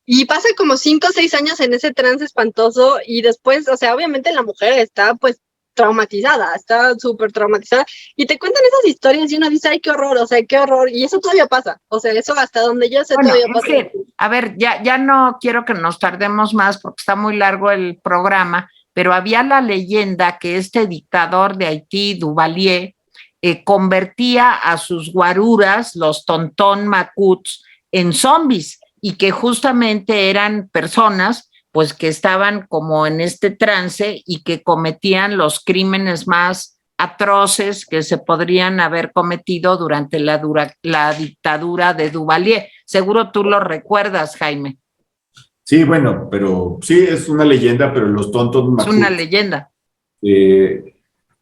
Y pasa como 5 o 6 años en ese trance espantoso y después, o sea, obviamente la mujer está pues traumatizada, está súper traumatizada y te cuentan esas historias y uno dice, ay, qué horror, o sea, qué horror, y eso todavía pasa, o sea, eso hasta donde yo sé todavía pasa. Que, a ver, ya no quiero que nos tardemos más porque está muy largo el programa, pero había la leyenda que este dictador de Haití, Duvalier, convertía a sus guaruras, los tontón macuts, en zombies y que justamente eran personas pues que estaban como en este trance y que cometían los crímenes más atroces que se podrían haber cometido durante la dictadura de Duvalier. Seguro tú lo recuerdas, Jaime. Sí, bueno, pero sí, es una leyenda, pero los tontos macuts, es una leyenda.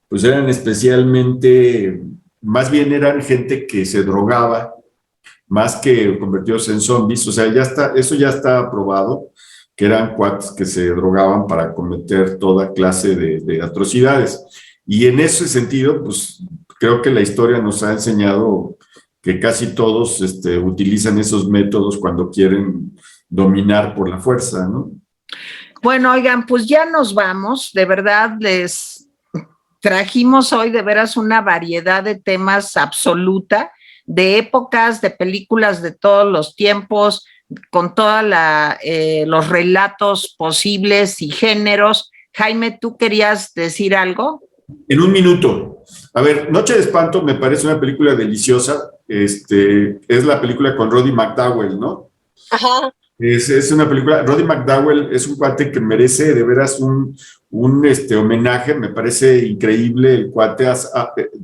Pues eran especialmente, más bien eran gente que se drogaba, más que convertidos en zombies, o sea, eso ya está probado, que eran cuates que se drogaban para cometer toda clase de atrocidades. Y en ese sentido, pues creo que la historia nos ha enseñado que casi todos utilizan esos métodos cuando quieren dominar por la fuerza, ¿no? Bueno, oigan, pues ya nos vamos, de verdad les trajimos hoy de veras una variedad de temas absoluta, de épocas, de películas de todos los tiempos, con todos los relatos posibles y géneros. Jaime, ¿tú querías decir algo? En un minuto. A ver, Noche de Espanto me parece una película deliciosa. Es la película con Roddy McDowell, ¿no? Ajá. Es una película, Roddy McDowell es un cuate que merece de veras un homenaje, me parece increíble el cuate,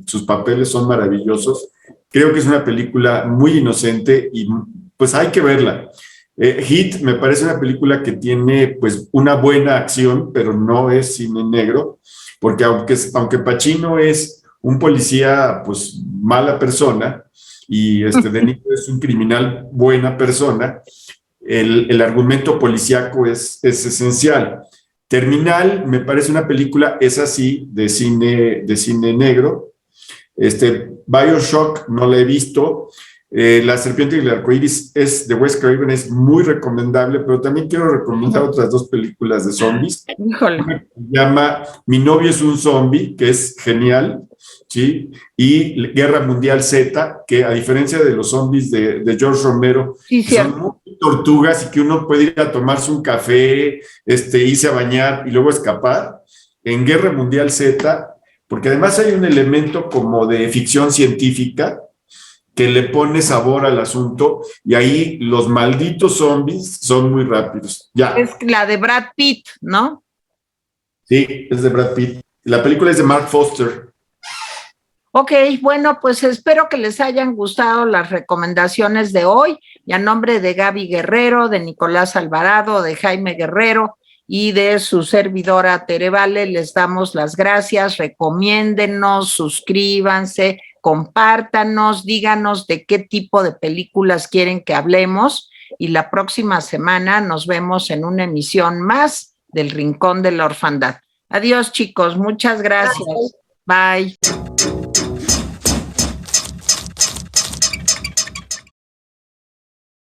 sus papeles son maravillosos. Creo que es una película muy inocente y pues hay que verla. Hit me parece una película que tiene pues una buena acción, pero no es cine negro, porque aunque Pacino es un policía, pues, mala persona, y De Niro es un criminal buena persona. El argumento policíaco es esencial. Terminal me parece una película, es así, de cine negro. BioShock no la he visto. La serpiente y el arcoíris es de Wes Craven, es muy recomendable, pero también quiero recomendar otras 2 películas de zombies. Híjole. Una que se llama Mi novio es un zombie, que es genial, ¿sí? Y Guerra Mundial Z, que a diferencia de los zombies de George Romero, Sí, que son muy tortugas y que uno puede ir a tomarse un café, irse a bañar y luego escapar. En Guerra Mundial Z, porque además hay un elemento como de ficción científica que le pone sabor al asunto, y ahí los malditos zombies son muy rápidos. Ya. Es la de Brad Pitt, ¿no? Sí, es de Brad Pitt. La película es de Mark Foster. Ok, bueno, pues espero que les hayan gustado las recomendaciones de hoy, y a nombre de Gaby Guerrero, de Nicolás Alvarado, de Jaime Guerrero y de su servidora Tere Vale, les damos las gracias. Recomiéndennos, suscríbanse, compártanos, díganos de qué tipo de películas quieren que hablemos, y la próxima semana nos vemos en una emisión más del Rincón de la Orfandad. Adiós, chicos, muchas gracias. Bye.